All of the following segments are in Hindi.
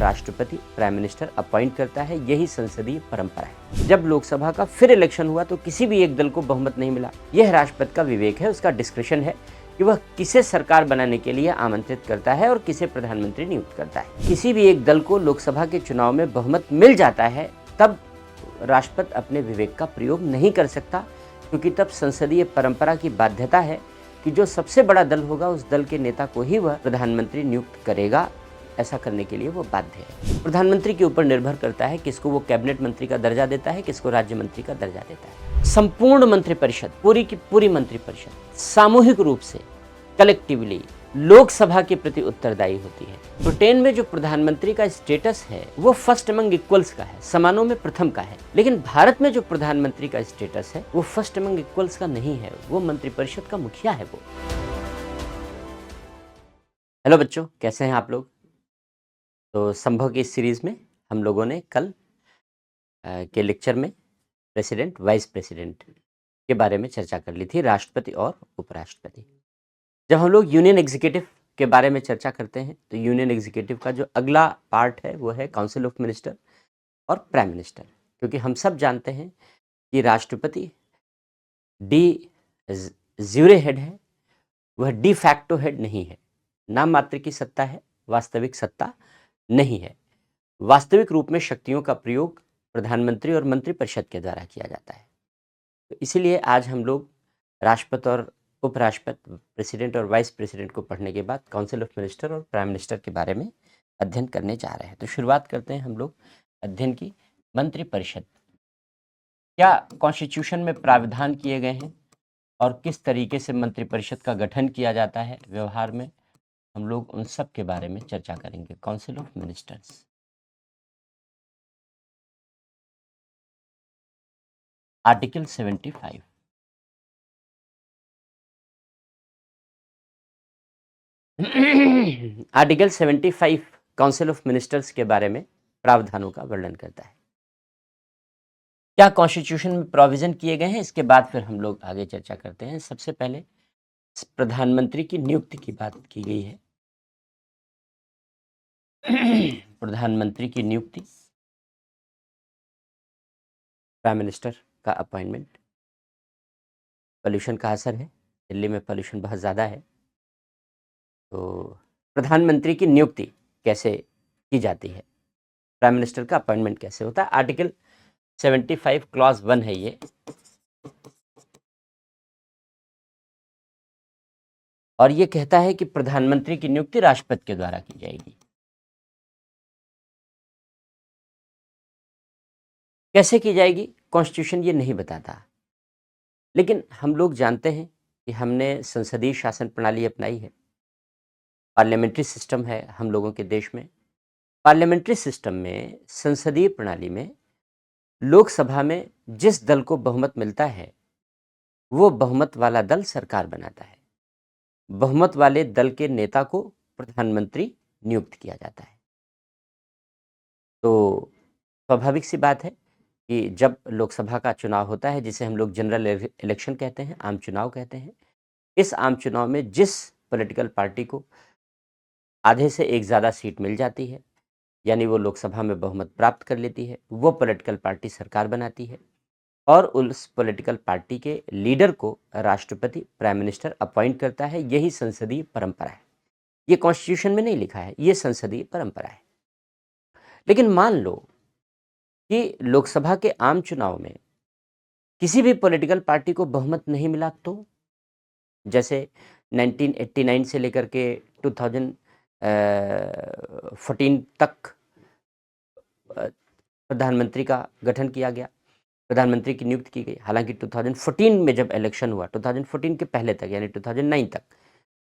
राष्ट्रपति प्राइम मिनिस्टर अपॉइंट करता है, यही संसदीय परंपरा है। जब लोकसभा का फिर इलेक्शन हुआ तो किसी भी एक दल को बहुमत नहीं मिला। यह राष्ट्रपति का विवेक है, उसका डिस्क्रिप्शन है कि वह किसे सरकार बनाने के लिए आमंत्रित करता है और किसे प्रधानमंत्री नियुक्त करता है। किसी भी एक दल को लोकसभा के चुनाव में बहुमत मिल जाता है तब राष्ट्रपति अपने विवेक का प्रयोग नहीं कर सकता, क्योंकि तब संसदीय परंपरा की बाध्यता है कि जो सबसे बड़ा दल होगा उस दल के नेता को ही वह प्रधानमंत्री नियुक्त करेगा। ऐसा करने के लिए वो बाध्य है। प्रधानमंत्री के ऊपर निर्भर करता है किसको वो कैबिनेट मंत्री का दर्जा देता है, किसको राज्य मंत्री का दर्जा देता है। संपूर्ण मंत्रिपरिषद, पूरी की पूरी मंत्रिपरिषद सामूहिक रूप से, कलेक्टिवली लोकसभा के प्रति उत्तरदायी होती है। ब्रिटेन में जो प्रधानमंत्री का स्टेटस है वो फर्स्ट अमंग इक्वल्स का है, समानों में प्रथम का है। लेकिन भारत में जो प्रधानमंत्री का स्टेटस है वो फर्स्ट अमंग इक्वल्स का नहीं है, वो मंत्रिपरिषद का मुखिया है वो। हेलो बच्चों, कैसे हैं आप लोग? तो संभव की इस सीरीज में हम लोगों ने कल के लेक्चर में प्रेसिडेंट, वाइस प्रेसिडेंट के बारे में चर्चा कर ली थी, राष्ट्रपति और उपराष्ट्रपति। जब हम लोग यूनियन एग्जीक्यूटिव के बारे में चर्चा करते हैं तो यूनियन एग्जीक्यूटिव का जो अगला पार्ट है वो है काउंसिल ऑफ मिनिस्टर और प्राइम मिनिस्टर। क्योंकि हम सब जानते हैं कि राष्ट्रपति डी ज़्यूरे हेड है, वह डी फैक्टो हेड नहीं है। नाम मात्र की सत्ता है, वास्तविक सत्ता नहीं है। वास्तविक रूप में शक्तियों का प्रयोग प्रधानमंत्री और मंत्रिपरिषद के द्वारा किया जाता है। तो इसीलिए आज हम लोग राष्ट्रपति और उपराष्ट्रपति, प्रेसिडेंट और वाइस प्रेसिडेंट को पढ़ने के बाद काउंसिल ऑफ मिनिस्टर और प्राइम मिनिस्टर के बारे में अध्ययन करने जा रहे हैं। तो शुरुआत करते हैं हम लोग अध्ययन की। मंत्रिपरिषद क्या कॉन्स्टिट्यूशन में प्रावधान किए गए हैं और किस तरीके से मंत्रिपरिषद का गठन किया जाता है व्यवहार में, हम लोग उन सब के बारे में चर्चा करेंगे। Council of ministers, article 75। Article 75 council of ministers के बारे में प्रावधानों का वर्णन करता है। क्या कॉन्स्टिट्यूशन में प्रोविजन किए गए हैं, इसके बाद फिर हम लोग आगे चर्चा करते हैं। सबसे पहले प्रधानमंत्री की नियुक्ति की बात की गई है। प्रधानमंत्री की नियुक्ति, प्राइम मिनिस्टर का अपॉइंटमेंट। पोल्यूशन का असर है, दिल्ली में पोल्यूशन बहुत ज़्यादा है, तो प्रधानमंत्री की नियुक्ति कैसे की जाती है, प्राइम मिनिस्टर का अपॉइंटमेंट कैसे होता है। आर्टिकल 75 क्लॉज 1 है ये, और ये कहता है कि प्रधानमंत्री की नियुक्ति राष्ट्रपति के द्वारा की जाएगी। कैसे की जाएगी कॉन्स्टिट्यूशन ये नहीं बताता, लेकिन हम लोग जानते हैं कि हमने संसदीय शासन प्रणाली अपनाई है, पार्लियामेंट्री सिस्टम है हम लोगों के देश में। पार्लियामेंट्री सिस्टम में, संसदीय प्रणाली में, लोकसभा में जिस दल को बहुमत मिलता है वो बहुमत वाला दल सरकार बनाता है। बहुमत वाले दल के नेता को प्रधानमंत्री नियुक्त किया जाता है। तो स्वाभाविक सी बात है कि जब लोकसभा का चुनाव होता है, जिसे हम लोग जनरल इलेक्शन कहते हैं, आम चुनाव कहते हैं, इस आम चुनाव में जिस पॉलिटिकल पार्टी को आधे से एक ज़्यादा सीट मिल जाती है, यानी वो लोकसभा में बहुमत प्राप्त कर लेती है, वो पॉलिटिकल पार्टी सरकार बनाती है और उस पॉलिटिकल पार्टी के लीडर को राष्ट्रपति, प्राइम मिनिस्टर अपॉइंट करता है। यही संसदीय परंपरा है। ये कॉन्स्टिट्यूशन में नहीं लिखा है, ये संसदीय परंपरा है। लेकिन मान लो कि लोकसभा के आम चुनाव में किसी भी पॉलिटिकल पार्टी को बहुमत नहीं मिला, तो जैसे 1989 से लेकर के 2014 तक प्रधानमंत्री का गठन किया गया, प्रधानमंत्री की नियुक्ति की गई। हालांकि 2014 में जब इलेक्शन हुआ, 2014 के पहले तक यानी 2009 तक,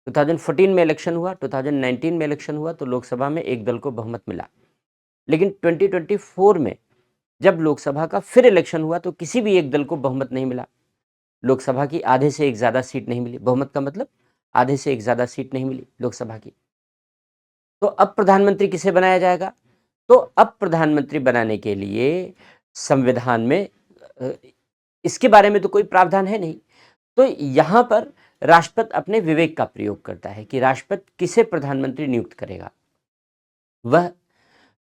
2014 में इलेक्शन हुआ, 2019 में इलेक्शन हुआ, तो लोकसभा में एक दल को बहुमत मिला। लेकिन 2024 में जब लोकसभा का फिर इलेक्शन हुआ तो किसी भी एक दल को बहुमत नहीं मिला। लोकसभा की आधे से एक ज़्यादा सीट नहीं मिली। बहुमत का मतलब आधे से एक ज़्यादा सीट नहीं मिली लोकसभा की। तो अब प्रधानमंत्री किसे बनाया जाएगा? तो अब प्रधानमंत्री बनाने के लिए संविधान में इसके बारे में तो कोई प्रावधान है नहीं। तो यहाँ पर राष्ट्रपति अपने विवेक का प्रयोग करता है कि राष्ट्रपति किसे प्रधानमंत्री नियुक्त करेगा। वह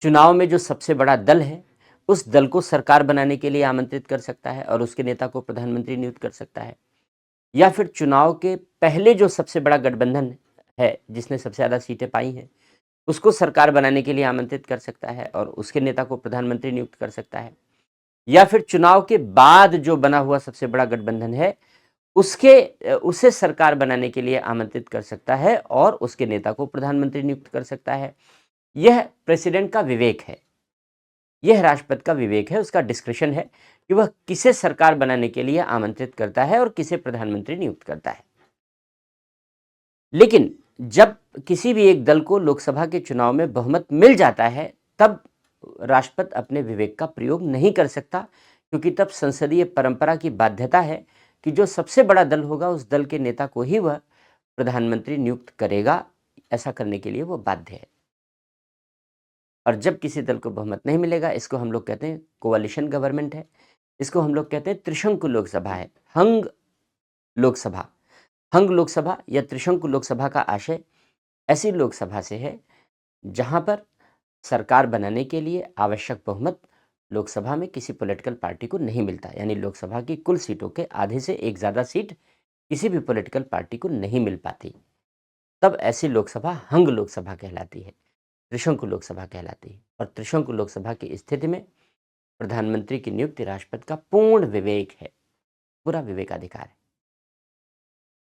चुनाव में जो सबसे बड़ा दल है उस दल को सरकार बनाने के लिए आमंत्रित कर सकता है और उसके नेता को प्रधानमंत्री नियुक्त कर सकता है, या फिर चुनाव के पहले जो सबसे बड़ा गठबंधन है जिसने सबसे ज़्यादा सीटें पाई हैं उसको सरकार बनाने के लिए आमंत्रित कर सकता है और उसके नेता को प्रधानमंत्री नियुक्त कर सकता है, या फिर चुनाव के बाद जो बना हुआ सबसे बड़ा गठबंधन है उसे सरकार बनाने के लिए आमंत्रित कर सकता है और उसके नेता को प्रधानमंत्री नियुक्त कर सकता है। यह प्रेसिडेंट का विवेक है, यह राष्ट्रपति का विवेक है, उसका डिस्क्रिशन है कि वह किसे सरकार बनाने के लिए आमंत्रित करता है और किसे प्रधानमंत्री नियुक्त करता है। लेकिन जब किसी भी एक दल को लोकसभा के चुनाव में बहुमत मिल जाता है तब राष्ट्रपति अपने विवेक का प्रयोग नहीं कर सकता, क्योंकि तब संसदीय परंपरा की बाध्यता है कि जो सबसे बड़ा दल होगा उस दल के नेता को ही वह प्रधानमंत्री नियुक्त करेगा, ऐसा करने के लिए वो बाध्य है। और जब किसी दल को बहुमत नहीं मिलेगा, इसको हम लोग कहते हैं कोalition गवर्नमेंट है, इसको हम लोग कहते हैं त्रिशंकु लोकसभा है, हंग लोकसभा। हंग लोकसभा या त्रिशंकु लोकसभा का आशय ऐसी लोकसभा से है जहां पर सरकार बनाने के लिए आवश्यक बहुमत लोकसभा में किसी पॉलिटिकल पार्टी को नहीं मिलता, यानी लोकसभा की कुल सीटों के आधे से एक ज़्यादा सीट किसी भी पॉलिटिकल पार्टी को नहीं मिल पाती, तब ऐसी लोकसभा हंग लोकसभा कहलाती है, त्रिशंकु लोकसभा कहलाती है। और त्रिशंकु लोकसभा की स्थिति में प्रधानमंत्री की नियुक्ति राष्ट्रपति का पूर्ण विवेक है, पूरा विवेकाधिकार है।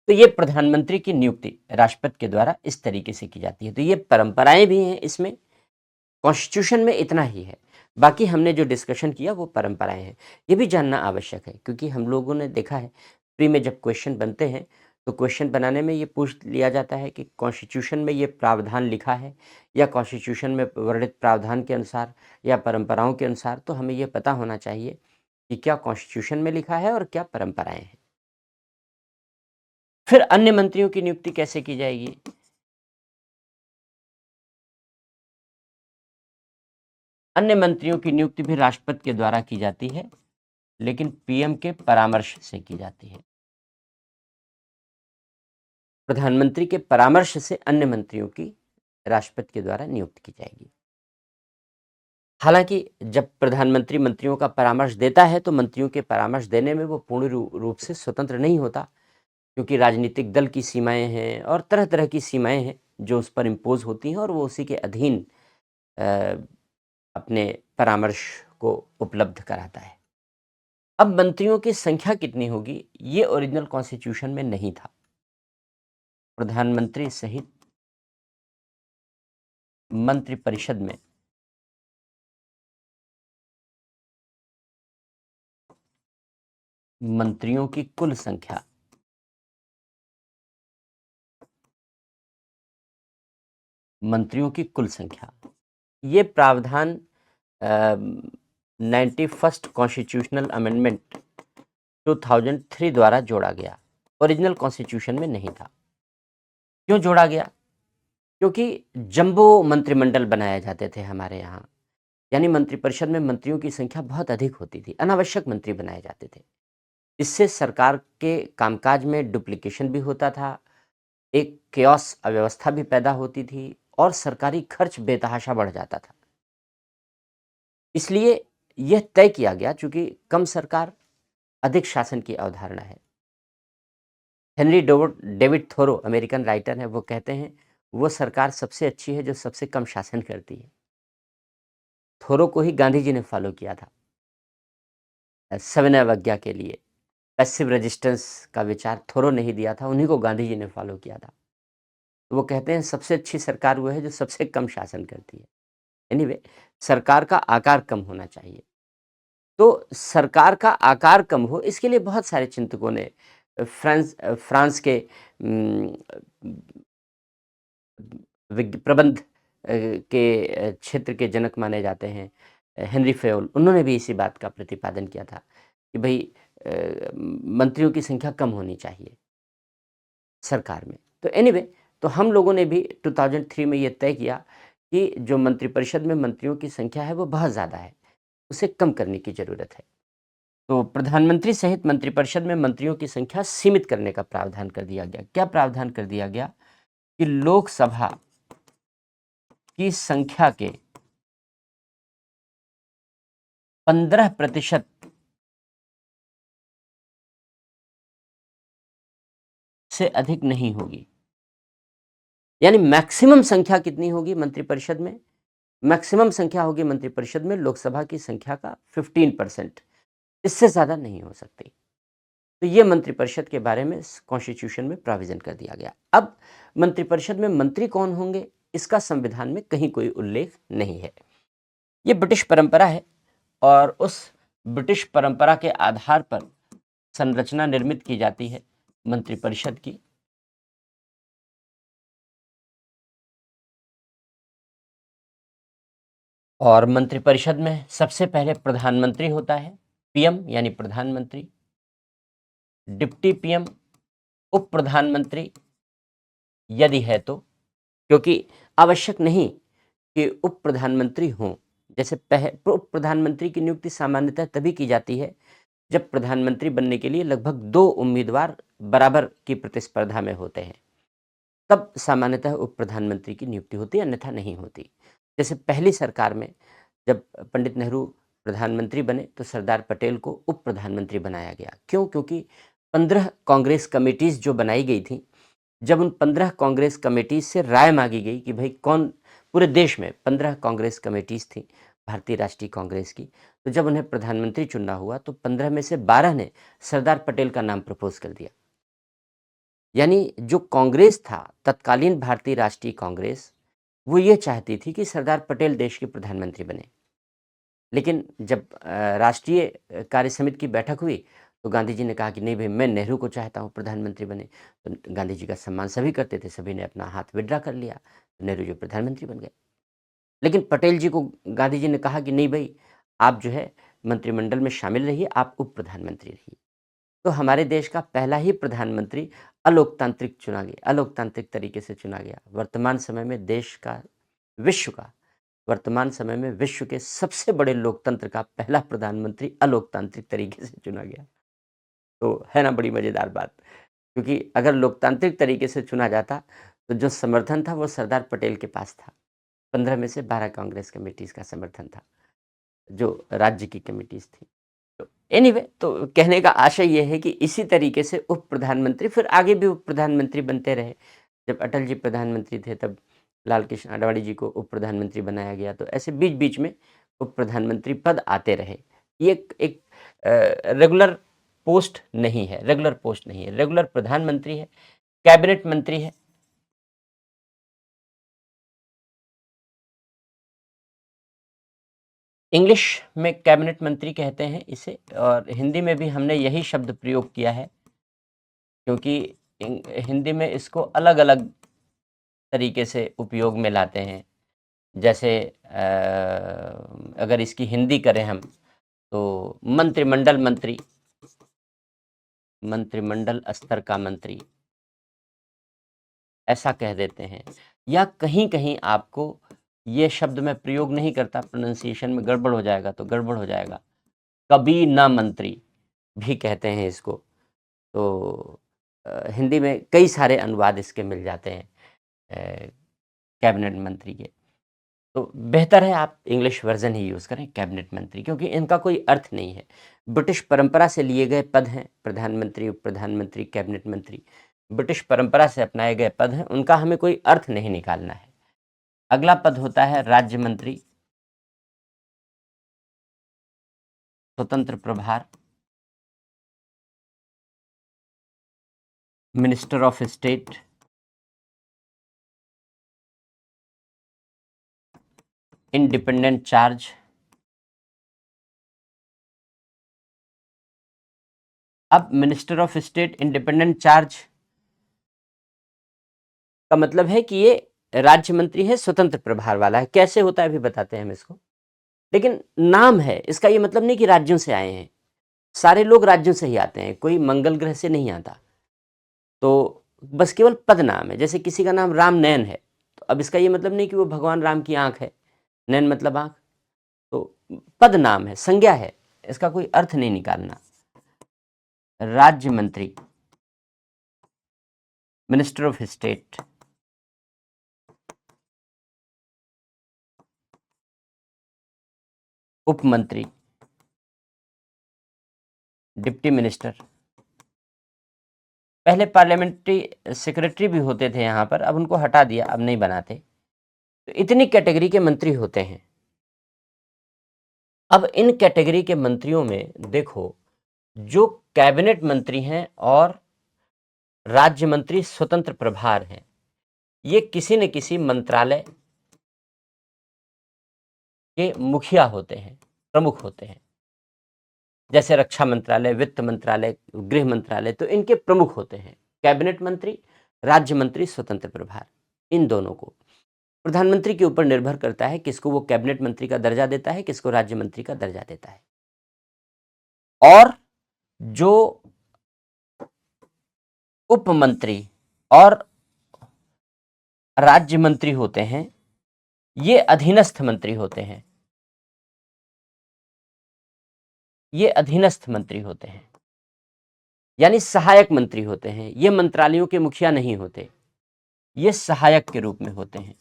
तो ये प्रधानमंत्री की नियुक्ति राष्ट्रपति के द्वारा इस तरीके से की जाती है। तो ये परंपराएं भी हैं, इसमें कॉन्स्टिट्यूशन में इतना ही है, बाकी हमने जो डिस्कशन किया वो परंपराएं हैं। ये भी जानना आवश्यक है, क्योंकि हम लोगों ने देखा है प्री में जब क्वेश्चन बनते हैं तो क्वेश्चन बनाने में ये पूछ लिया जाता है कि कॉन्स्टिट्यूशन में ये प्रावधान लिखा है या कॉन्स्टिट्यूशन में वर्णित प्रावधान के अनुसार या परंपराओं के अनुसार। तो हमें ये पता होना चाहिए कि क्या कॉन्स्टिट्यूशन में लिखा है और क्या परंपराएं हैं। फिर अन्य मंत्रियों की नियुक्ति कैसे की जाएगी? अन्य मंत्रियों की नियुक्ति भी राष्ट्रपति के द्वारा की जाती है, लेकिन पीएम के परामर्श से की जाती है। प्रधानमंत्री के परामर्श से अन्य मंत्रियों की राष्ट्रपति के द्वारा नियुक्ति की जाएगी। हालांकि जब प्रधानमंत्री मंत्रियों का परामर्श देता है तो मंत्रियों के परामर्श देने में वो पूर्ण रूप से स्वतंत्र नहीं होता, क्योंकि राजनीतिक दल की सीमाएं हैं और तरह तरह की सीमाएं हैं जो उस पर इम्पोज होती हैं और वो उसी के अधीन अपने परामर्श को उपलब्ध कराता है। अब मंत्रियों की संख्या कितनी होगी ये ओरिजिनल कॉन्स्टिट्यूशन में नहीं था। प्रधानमंत्री सहित मंत्रिपरिषद में मंत्रियों की कुल संख्या ये प्रावधान 91st कॉन्स्टिट्यूशनल अमेंडमेंट 2003 द्वारा जोड़ा गया, ओरिजिनल कॉन्स्टिट्यूशन में नहीं था। क्यों जोड़ा गया? क्योंकि जंबो मंत्रिमंडल बनाए जाते थे हमारे यहाँ, यानी मंत्रिपरिषद में मंत्रियों की संख्या बहुत अधिक होती थी, अनावश्यक मंत्री बनाए जाते थे। इससे सरकार के कामकाज में डुप्लीकेशन भी होता था, एक केओस अव्यवस्था भी पैदा होती थी और सरकारी खर्च बेतहाशा बढ़ जाता था। इसलिए यह तय किया गया, चूंकि कम सरकार अधिक शासन की अवधारणा है। Henry David Thoreau American writer हैं, वो कहते हैं वो सरकार सबसे अच्छी है जो सबसे कम शासन करती है। थोरो को ही गांधी जी ने फॉलो किया था सविनय अवज्ञा के लिए। पैसिव रेजिस्टेंस का विचार थोरो ने ही दिया था, उन्हीं को गांधी जी ने फॉलो किया था। तो वो कहते हैं सबसे अच्छी सरकार वो है जो सबसे कम शासन करती है। एनीवे, सरकार का आकार कम होना चाहिए। तो सरकार का आकार कम हो इसके लिए बहुत सारे चिंतकों ने फ्रांस के प्रबंध के क्षेत्र के जनक माने जाते हैं हेनरी फेयोल, उन्होंने भी इसी बात का प्रतिपादन किया था कि भाई मंत्रियों की संख्या कम होनी चाहिए सरकार में। तो एनीवे, तो हम लोगों ने भी 2003 में ये तय किया कि जो मंत्रिपरिषद में मंत्रियों की संख्या है वो बहुत ज़्यादा है, उसे कम करने की ज़रूरत है। तो प्रधानमंत्री सहित मंत्रिपरिषद में मंत्रियों की संख्या सीमित करने का प्रावधान कर दिया गया। क्या प्रावधान कर दिया गया? कि लोकसभा की संख्या के 15% से अधिक नहीं होगी। यानी मैक्सिमम संख्या कितनी होगी मंत्रिपरिषद में? मैक्सिमम संख्या होगी मंत्रिपरिषद में लोकसभा की संख्या का 15%, इससे ज़्यादा नहीं हो सकती। तो ये मंत्रिपरिषद के बारे में कॉन्स्टिट्यूशन में प्रोविजन कर दिया गया। अब मंत्रिपरिषद में मंत्री कौन होंगे, इसका संविधान में कहीं कोई उल्लेख नहीं है। ये ब्रिटिश परंपरा है और उस ब्रिटिश परंपरा के आधार पर संरचना निर्मित की जाती है मंत्रिपरिषद की। और मंत्रिपरिषद में सबसे पहले प्रधानमंत्री होता है, पीएम यानी प्रधानमंत्री, डिप्टी पीएम, उप प्रधानमंत्री यदि है तो, क्योंकि आवश्यक नहीं कि उप प्रधानमंत्री हों। जैसे उप प्रधानमंत्री की नियुक्ति सामान्यतः तभी की जाती है जब प्रधानमंत्री बनने के लिए लगभग 2 उम्मीदवार बराबर की प्रतिस्पर्धा में होते हैं, तब सामान्यतः उप प्रधानमंत्री की नियुक्ति होती है, अन्यथा नहीं होती। जैसे पहली सरकार में जब पंडित नेहरू प्रधानमंत्री बने तो सरदार पटेल को उप प्रधानमंत्री बनाया गया। क्यों? क्योंकि 15 कांग्रेस कमेटीज़ जो बनाई गई थी, जब उन 15 कांग्रेस कमेटीज़ से राय मांगी गई कि भाई कौन, पूरे देश में 15 कांग्रेस कमेटीज़ थी भारतीय राष्ट्रीय कांग्रेस की, तो जब उन्हें प्रधानमंत्री चुनना हुआ तो 15 में से 12 ने सरदार पटेल का नाम प्रपोज कर दिया। यानी जो कांग्रेस था, तत्कालीन भारतीय राष्ट्रीय कांग्रेस, वो ये चाहती थी कि सरदार पटेल देश के प्रधानमंत्री बने। लेकिन जब राष्ट्रीय कार्य समिति की बैठक हुई तो गांधी जी ने कहा कि नहीं भाई, मैं नेहरू को चाहता हूँ प्रधानमंत्री बने। तो गांधी जी का सम्मान सभी करते थे, सभी ने अपना हाथ विड्रा कर लिया, तो नेहरू जी प्रधानमंत्री बन गए। लेकिन पटेल जी को गांधी जी ने कहा कि नहीं भाई, आप जो है मंत्रिमंडल में शामिल रहिए, आप उप प्रधानमंत्री रहिए। तो हमारे देश का पहला ही प्रधानमंत्री अलोकतांत्रिक चुना गया, अलोकतांत्रिक तरीके से चुना गया। वर्तमान समय में देश का, विश्व का, वर्तमान समय में विश्व के सबसे बड़े लोकतंत्र का पहला प्रधानमंत्री अलोकतांत्रिक तरीके से चुना गया। तो है ना बड़ी मज़ेदार बात? क्योंकि अगर लोकतांत्रिक तरीके से चुना जाता तो जो समर्थन था वो सरदार पटेल के पास था। 15 में से 12 कांग्रेस कमेटीज़ का समर्थन था, जो राज्य की कमेटीज़ थी। तो एनीवे, तो कहने का आशय ये है कि इसी तरीके से उप प्रधानमंत्री फिर आगे भी उप प्रधानमंत्री बनते रहे। जब अटल जी प्रधानमंत्री थे तब लाल कृष्ण आडवाणी जी को उप प्रधानमंत्री बनाया गया। तो ऐसे बीच-बीच में उप प्रधानमंत्री पद आते रहे। ये एक रेगुलर पोस्ट नहीं है, रेगुलर पोस्ट नहीं है। रेगुलर प्रधानमंत्री है, कैबिनेट मंत्री है। इंग्लिश में कैबिनेट मंत्री कहते हैं इसे, और हिंदी में भी हमने यही शब्द प्रयोग किया है, क्योंकि हिंदी में इसको अलग-अलग तरीके से उपयोग में लाते हैं। जैसे अगर इसकी हिंदी करें हम तो मंत्रिमंडल मंत्री, मंत्रिमंडल स्तर का मंत्री, ऐसा कह देते हैं। या कहीं-कहीं आपको ये शब्द मैं प्रयोग नहीं करता, प्रोनंसिएशन में गड़बड़ हो जाएगा तो गड़बड़ हो जाएगा। कभी ना मंत्री भी कहते हैं इसको। तो हिंदी में कई सारे अनुवाद इसके मिल जाते हैं कैबिनेट मंत्री के। तो बेहतर है आप इंग्लिश वर्ज़न ही यूज़ करें कैबिनेट मंत्री, क्योंकि इनका कोई अर्थ नहीं है। ब्रिटिश परंपरा से लिए गए पद हैं प्रधानमंत्री, उप प्रधानमंत्री, कैबिनेट मंत्री। ब्रिटिश परंपरा से अपनाए गए पद हैं, उनका हमें कोई अर्थ नहीं निकालना है। अगला पद होता है राज्य मंत्री, स्वतंत्र प्रभार, minister of state, independent charge, अब minister of state independent charge का मतलब है कि ये राज्य मंत्री है, स्वतंत्र प्रभार वाला है। कैसे होता है अभी बताते हैं हम इसको। लेकिन नाम है, इसका ये मतलब नहीं कि राज्यों से आए हैं। सारे लोग राज्यों से ही आते हैं, कोई मंगल ग्रह से नहीं आता। तो बस केवल पद नाम है। जैसे किसी का नाम राम नयन है, तो अब इसका ये मतलब नहीं कि वो भगवान राम की आँख है, नयन मतलब आँख। तो पद नाम है, संज्ञा है, इसका कोई अर्थ नहीं निकालना। राज्य मंत्री, मिनिस्टर ऑफ स्टेट, उप मंत्री, डिप्टी मिनिस्टर, पहले पार्लियामेंट्री सेक्रेटरी भी होते थे यहाँ पर, अब उनको हटा दिया, अब नहीं बनाते। तो इतनी कैटेगरी के मंत्री होते हैं। अब इन कैटेगरी के मंत्रियों में देखो, जो कैबिनेट मंत्री हैं और राज्य मंत्री स्वतंत्र प्रभार हैं, ये किसी न किसी मंत्रालय के मुखिया होते हैं, प्रमुख होते हैं। जैसे रक्षा मंत्रालय, वित्त मंत्रालय, गृह मंत्रालय, तो इनके प्रमुख होते हैं कैबिनेट मंत्री, राज्य मंत्री, स्वतंत्र प्रभार। इन दोनों को प्रधानमंत्री के ऊपर निर्भर करता है किसको वो कैबिनेट मंत्री का दर्जा देता है, किसको राज्य मंत्री का दर्जा देता है। और जो उप मंत्री और राज्य मंत्री होते हैं, ये अधीनस्थ मंत्री होते हैं, ये अधीनस्थ मंत्री होते हैं, यानी सहायक मंत्री होते हैं। ये मंत्रालयों के मुखिया नहीं होते, ये सहायक के रूप में होते हैं।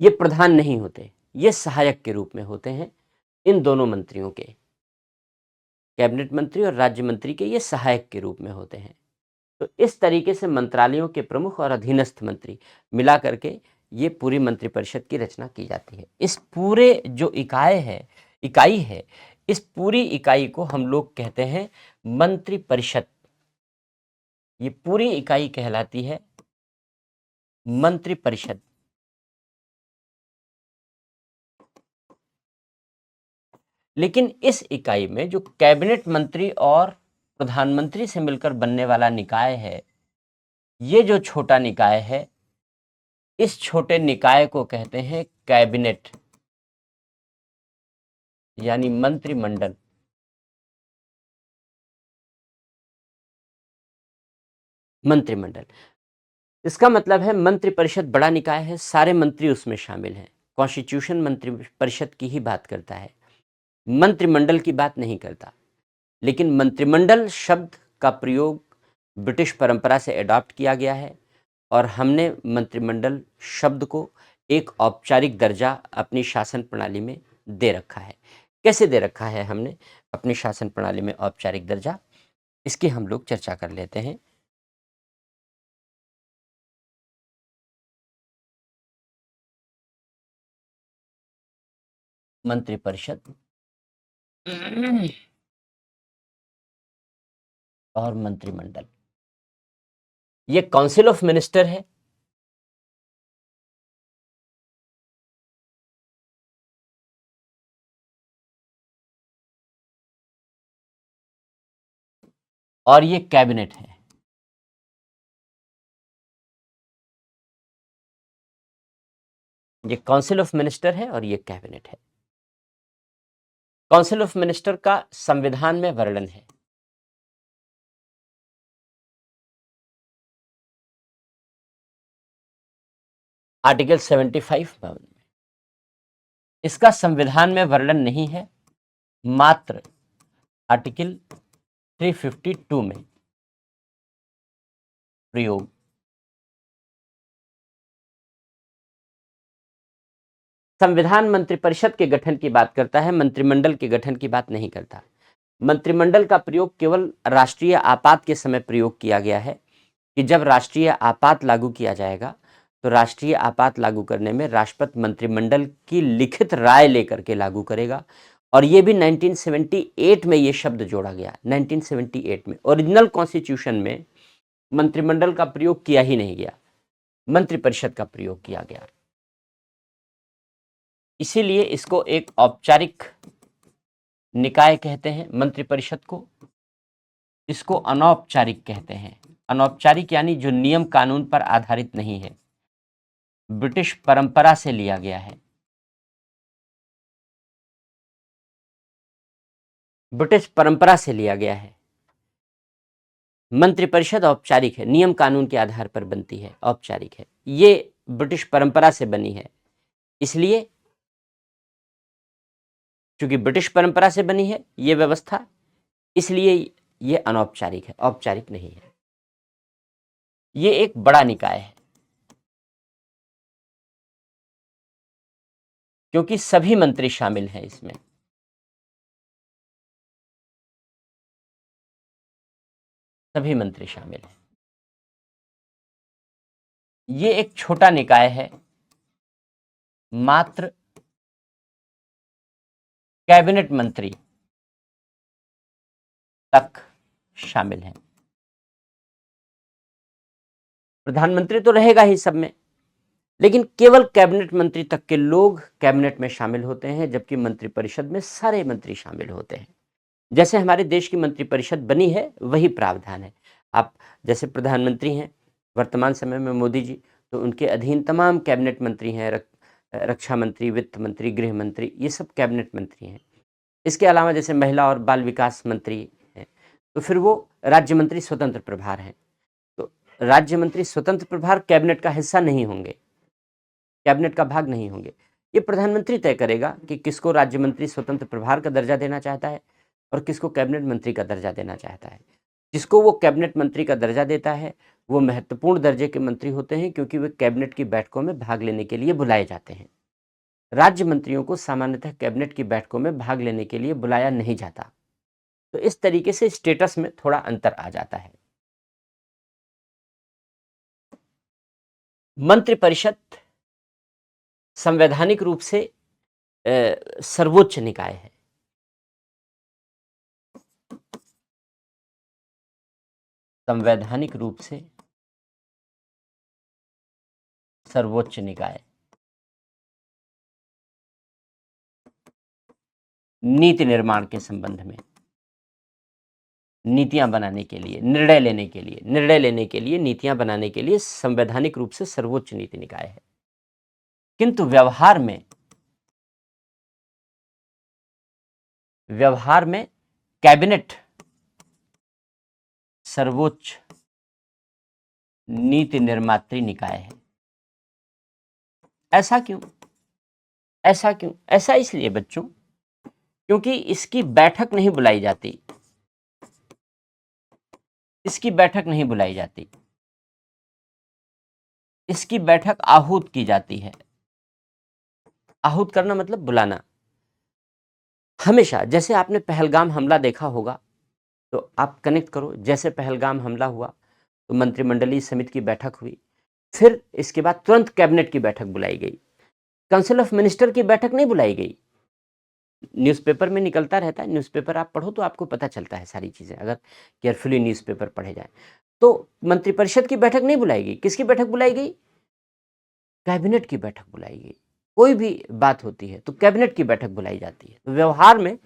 ये प्रधान नहीं होते, ये सहायक के रूप में होते हैं। इन दोनों मंत्रियों के, कैबिनेट मंत्री और राज्य मंत्री के, ये सहायक के रूप में होते हैं। तो इस तरीके से मंत्रालयों के प्रमुख और अधीनस्थ मंत्री मिला करके ये पूरी मंत्रिपरिषद की रचना की जाती है। इस पूरे जो इकाई है, इस पूरी इकाई को हम लोग कहते हैं मंत्रिपरिषद। ये पूरी इकाई कहलाती है मंत्रिपरिषद। लेकिन इस इकाई में जो कैबिनेट मंत्री और प्रधानमंत्री से मिलकर बनने वाला निकाय है, ये जो छोटा निकाय है, इस छोटे निकाय को कहते हैं कैबिनेट, यानी मंत्रिमंडल। मंत्रिमंडल, इसका मतलब है मंत्रिपरिषद बड़ा निकाय है, सारे मंत्री उसमें शामिल हैं। कॉन्स्टिट्यूशन मंत्रिपरिषद की ही बात करता है, मंत्रिमंडल की बात नहीं करता। लेकिन मंत्रिमंडल शब्द का प्रयोग ब्रिटिश परंपरा से अडॉप्ट किया गया है और हमने मंत्रिमंडल शब्द को एक औपचारिक दर्जा अपनी शासन प्रणाली में दे रखा है। कैसे दे रखा है हमने अपनी शासन प्रणाली में औपचारिक दर्जा, इसकी हम लोग चर्चा कर लेते हैं। मंत्रिपरिषद और मंत्रिमंडल, ये काउंसिल ऑफ मिनिस्टर है, और ये कैबिनेट है। ये काउंसिल ऑफ मिनिस्टर है और ये कैबिनेट है। काउंसिल ऑफ मिनिस्टर का संविधान में वर्णन है। आर्टिकल 75 में। इसका संविधान में वर्णन नहीं है, मात्र आर्टिकल 352 में प्रयोग। संविधान मंत्रिपरिषद के गठन की बात करता है, मंत्रिमंडल के गठन की बात नहीं करता। मंत्रिमंडल का प्रयोग केवल राष्ट्रीय आपात के समय प्रयोग किया गया है कि जब राष्ट्रीय आपात लागू किया जाएगा तो राष्ट्रीय आपात लागू करने में राष्ट्रपति मंत्रिमंडल की लिखित राय लेकर के लागू करेगा। और ये भी 1978 में ये शब्द जोड़ा गया। 1978 में ओरिजिनल कॉन्स्टिट्यूशन में मंत्रिमंडल का प्रयोग किया ही नहीं गया, मंत्रिपरिषद का प्रयोग किया गया। इसीलिए इसको एक औपचारिक निकाय कहते हैं मंत्रिपरिषद को। इसको अनौपचारिक कहते हैं। अनौपचारिक यानी जो नियम कानून पर आधारित नहीं है, ब्रिटिश परंपरा से लिया गया है। ब्रिटिश परंपरा से लिया गया है। मंत्रिपरिषद औपचारिक है, नियम कानून के आधार पर बनती है, औपचारिक है। ये ब्रिटिश परंपरा से बनी है, इसलिए चूंकि ब्रिटिश परंपरा से बनी है ये व्यवस्था, इसलिए ये अनौपचारिक है, औपचारिक नहीं है। ये एक बड़ा निकाय है क्योंकि सभी मंत्री शामिल हैं इसमें। सभी मंत्री शामिल हैं। ये एक छोटा निकाय है, मात्र कैबिनेट मंत्री तक शामिल हैं। प्रधानमंत्री तो रहेगा ही सब में, लेकिन केवल कैबिनेट मंत्री तक के लोग कैबिनेट में शामिल होते हैं, जबकि मंत्रिपरिषद में सारे मंत्री शामिल होते हैं। जैसे हमारे देश की मंत्रिपरिषद बनी है वही प्रावधान है। आप जैसे प्रधानमंत्री हैं वर्तमान समय में मोदी जी, तो उनके अधीन तमाम कैबिनेट मंत्री हैं, रक्षा मंत्री, वित्त मंत्री, गृह मंत्री, ये सब कैबिनेट मंत्री हैं। इसके अलावा जैसे महिला और बाल विकास मंत्री हैं, तो फिर वो राज्य मंत्री स्वतंत्र प्रभार हैं। तो राज्य मंत्री स्वतंत्र प्रभार कैबिनेट का हिस्सा नहीं होंगे, कैबिनेट का भाग नहीं होंगे। ये प्रधानमंत्री तय करेगा कि किसको राज्य मंत्री स्वतंत्र प्रभार का दर्जा देना चाहता है और किसको कैबिनेट मंत्री का दर्जा देना चाहता है। जिसको वो कैबिनेट मंत्री का दर्जा देता है वो महत्वपूर्ण दर्जे के मंत्री होते हैं, क्योंकि वे कैबिनेट की बैठकों में भाग लेने के लिए बुलाए जाते हैं। राज्य मंत्रियों को सामान्यतः कैबिनेट की बैठकों में भाग लेने के लिए बुलाया नहीं जाता। तो इस तरीके से स्टेटस में थोड़ा अंतर आ जाता है। मंत्रिपरिषद संवैधानिक रूप से सर्वोच्च निकाय है। संवैधानिक रूप से सर्वोच्च निकाय, नीति निर्माण के संबंध में, नीतियां बनाने के लिए, निर्णय लेने के लिए, नीतियां बनाने के लिए संवैधानिक रूप से सर्वोच्च नीति निकाय है। किंतु व्यवहार में कैबिनेट सर्वोच्च नीति निर्मात्री निकाय है। ऐसा क्यों? ऐसा इसलिए बच्चों, क्योंकि इसकी बैठक नहीं बुलाई जाती, इसकी बैठक आहूत की जाती है। आहूत करना मतलब बुलाना। हमेशा जैसे आपने पहलगाम हमला देखा होगा, तो आप कनेक्ट करो, जैसे पहलगाम हमला हुआ तो मंत्रिमंडलीय समिति की बैठक हुई, फिर इसके बाद तुरंत कैबिनेट की बैठक बुलाई गई, काउंसिल ऑफ मिनिस्टर की बैठक नहीं बुलाई गई। न्यूज़पेपर में निकलता रहता है, न्यूज़पेपर आप पढ़ो तो आपको पता चलता है सारी चीज़ें, अगर केयरफुली न्यूज़पेपर पढ़े जाए तो। मंत्रिपरिषद की बैठक नहीं बुलाई गई, किसकी बैठक बुलाई गई? कैबिनेट की बैठक बुलाई गई। कोई भी बात होती है तो कैबिनेट की बैठक बुलाई जाती है। तो व्यवहार में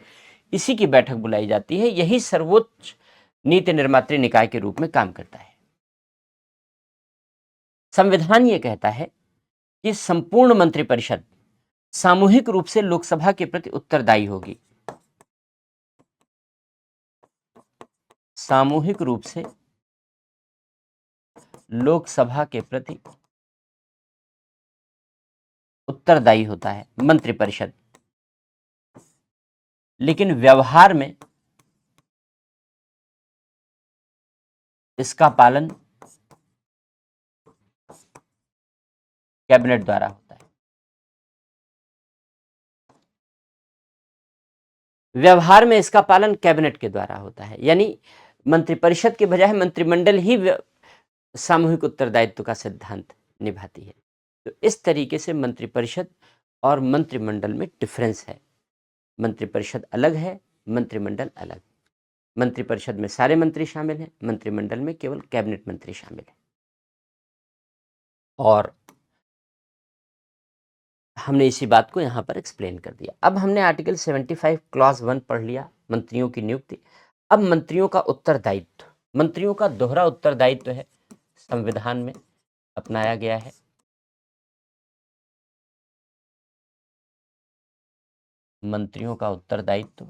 इसी की बैठक बुलाई जाती है, यही सर्वोच्च नीति निर्मात्री निकाय के रूप में काम करता है। संविधान ये कहता है कि संपूर्ण मंत्रिपरिषद सामूहिक रूप से लोकसभा के प्रति उत्तरदायी होगी। सामूहिक रूप से लोकसभा के प्रति उत्तरदायी होता है मंत्रिपरिषद, लेकिन व्यवहार में इसका पालन कैबिनेट द्वारा होता है। व्यवहार में इसका पालन कैबिनेट के द्वारा होता है, यानी मंत्रिपरिषद के बजाय मंत्रिमंडल ही सामूहिक उत्तरदायित्व का सिद्धांत निभाती है। तो इस तरीके से मंत्रिपरिषद और मंत्रिमंडल में डिफरेंस है। मंत्रिपरिषद अलग है, मंत्रिमंडल अलग। मंत्रिपरिषद में सारे मंत्री शामिल हैं, मंत्रिमंडल में केवल कैबिनेट मंत्री शामिल हैं। और हमने इसी बात को यहाँ पर एक्सप्लेन कर दिया। अब हमने आर्टिकल 75 क्लॉज 1 पढ़ लिया, मंत्रियों की नियुक्ति। अब मंत्रियों का उत्तरदायित्व, मंत्रियों का दोहरा उत्तरदायित्व है, संविधान में अपनाया गया है। मंत्रियों का उत्तरदायित्व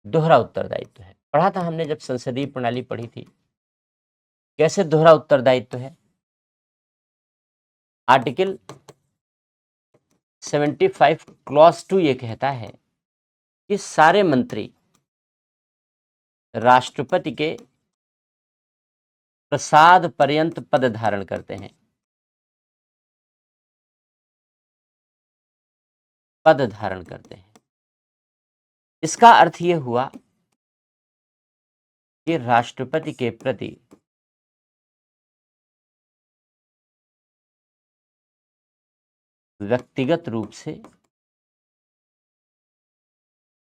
दोहरा उत्तरदायित्व है। पढ़ा था हमने जब संसदीय प्रणाली पढ़ी थी, कैसे दोहरा उत्तरदायित्व है। आर्टिकल 75 क्लॉज 2 ये कहता है कि सारे मंत्री राष्ट्रपति के प्रसाद पर्यंत पद धारण करते हैं, पद धारण करते हैं। इसका अर्थ यह हुआ कि राष्ट्रपति के प्रति व्यक्तिगत रूप से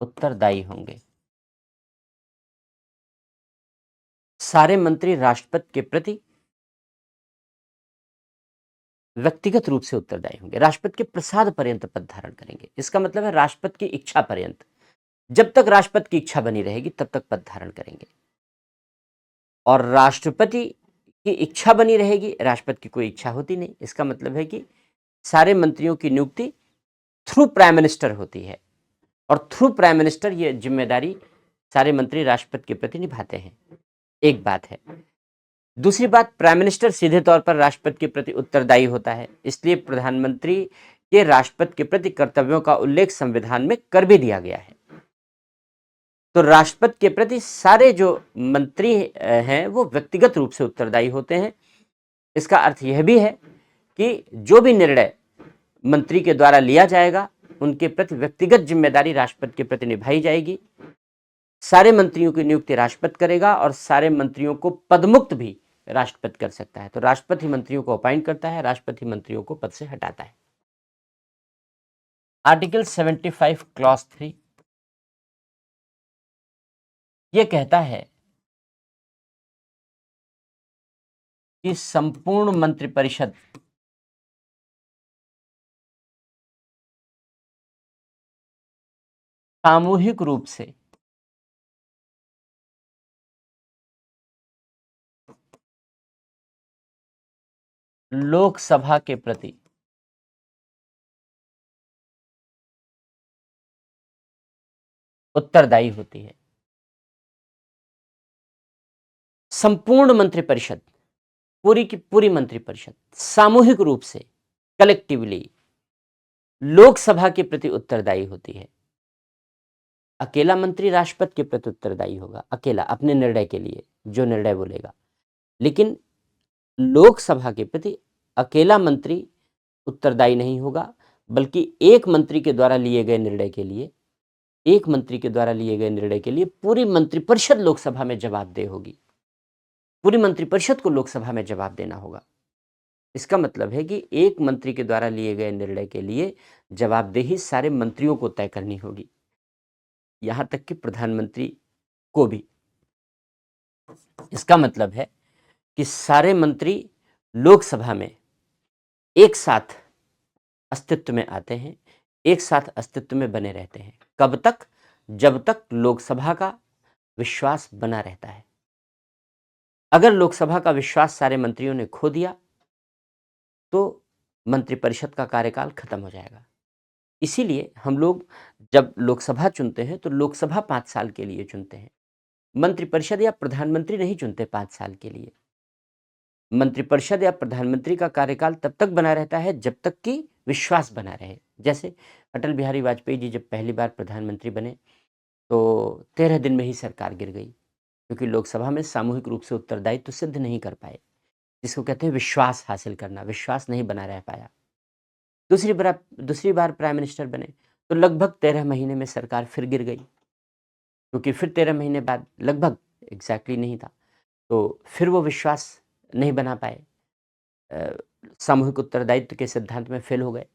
उत्तरदायी होंगे। सारे मंत्री राष्ट्रपति के प्रति व्यक्तिगत रूप से उत्तरदायी होंगे, राष्ट्रपति के प्रसाद पर्यंत पद धारण करेंगे। इसका मतलब है राष्ट्रपति की इच्छा पर्यंत, जब तक राष्ट्रपति की इच्छा बनी रहेगी तब तक पद धारण करेंगे। और राष्ट्रपति की इच्छा बनी रहेगी, राष्ट्रपति की कोई इच्छा होती नहीं। इसका मतलब है कि सारे मंत्रियों की नियुक्ति थ्रू प्राइम मिनिस्टर होती है, और थ्रू प्राइम मिनिस्टर ये जिम्मेदारी सारे मंत्री राष्ट्रपति के प्रति निभाते हैं। एक बात है। दूसरी बात, प्राइम मिनिस्टर सीधे तौर पर राष्ट्रपति के प्रति उत्तरदायी होता है, इसलिए प्रधानमंत्री के राष्ट्रपति के प्रति कर्तव्यों का उल्लेख संविधान में कर भी दिया गया है। तो राष्ट्रपति के प्रति सारे जो मंत्री हैं वो व्यक्तिगत रूप से उत्तरदायी होते हैं। इसका अर्थ यह भी है कि जो भी निर्णय मंत्री के द्वारा लिया जाएगा उनके प्रति व्यक्तिगत जिम्मेदारी राष्ट्रपति के प्रति निभाई जाएगी। सारे मंत्रियों की नियुक्ति राष्ट्रपति करेगा और सारे मंत्रियों को पदमुक्त भी राष्ट्रपति कर सकता है। तो राष्ट्रपति मंत्रियों को अपॉइंट करता है, राष्ट्रपति मंत्रियों को पद से हटाता है। आर्टिकल 75 क्लॉज 3 ये कहता है कि संपूर्ण मंत्रिपरिषद सामूहिक रूप से लोकसभा के प्रति उत्तरदायी होती है। संपूर्ण मंत्रिपरिषद, पूरी की पूरी मंत्रिपरिषद सामूहिक रूप से, कलेक्टिवली लोकसभा के प्रति उत्तरदायी होती है। अकेला मंत्री राष्ट्रपति के प्रति उत्तरदायी होगा, अकेला अपने निर्णय के लिए जो निर्णय बोलेगा, लेकिन लोकसभा के प्रति अकेला मंत्री उत्तरदायी नहीं होगा, बल्कि एक मंत्री के द्वारा लिए गए निर्णय के लिए, एक मंत्री के द्वारा लिए गए निर्णय के लिए पूरी मंत्रिपरिषद लोकसभा में जवाबदेह होगी। पूरी मंत्रिपरिषद को लोकसभा में जवाब देना होगा। इसका मतलब है कि एक मंत्री के द्वारा लिए गए निर्णय के लिए जवाबदेही सारे मंत्रियों को तय करनी होगी, यहां तक कि प्रधानमंत्री को भी। इसका मतलब है कि सारे मंत्री लोकसभा में एक साथ अस्तित्व में आते हैं, एक साथ अस्तित्व में बने रहते हैं। कब तक? जब तक लोकसभा का विश्वास बना रहता है। अगर लोकसभा का विश्वास सारे मंत्रियों ने खो दिया तो मंत्रिपरिषद का कार्यकाल खत्म हो जाएगा। इसीलिए हम लोग जब लोकसभा चुनते हैं तो लोकसभा 5 साल के लिए चुनते हैं। मंत्रिपरिषद या प्रधानमंत्री नहीं चुनते 5 साल के लिए। मंत्रिपरिषद या प्रधानमंत्री का कार्यकाल तब तक बना रहता है जब तक कि विश्वास बना रहे। जैसे अटल बिहारी वाजपेयी जी जब पहली बार प्रधानमंत्री बने तो 13 दिन में ही सरकार गिर गई, क्योंकि लोकसभा में सामूहिक रूप से उत्तरदायित्व सिद्ध नहीं कर पाए, जिसको कहते हैं विश्वास हासिल करना। विश्वास नहीं बना रह पाया। दूसरी बार प्राइम मिनिस्टर बने तो लगभग 13 महीने में सरकार फिर गिर गई, क्योंकि फिर 13 महीने बाद, लगभग एग्जैक्टली नहीं था, तो फिर वो विश्वास नहीं बना पाए, सामूहिक उत्तरदायित्व के सिद्धांत में फेल हो गए।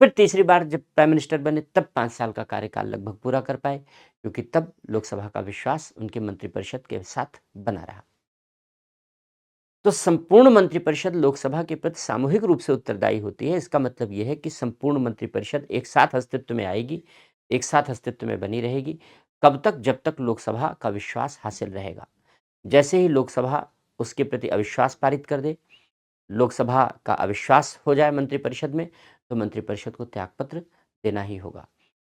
फिर तीसरी बार जब प्राइम मिनिस्टर बने तब 5 साल का कार्यकाल लगभग पूरा कर पाए, क्योंकि तब लोकसभा का विश्वास उनके मंत्रिपरिषद के साथ बना रहा। तो संपूर्ण मंत्रिपरिषद लोकसभा के प्रति सामूहिक रूप से उत्तरदायी होती है। इसका मतलब यह है कि संपूर्ण मंत्रिपरिषद एक साथ अस्तित्व में आएगी, एक साथ अस्तित्व में बनी रहेगी। कब तक? जब तक लोकसभा का विश्वास हासिल रहेगा। जैसे ही लोकसभा उसके प्रति अविश्वास पारित कर दे, लोकसभा का अविश्वास हो जाए मंत्रिपरिषद में, तो मंत्रिपरिषद को त्यागपत्र देना ही होगा।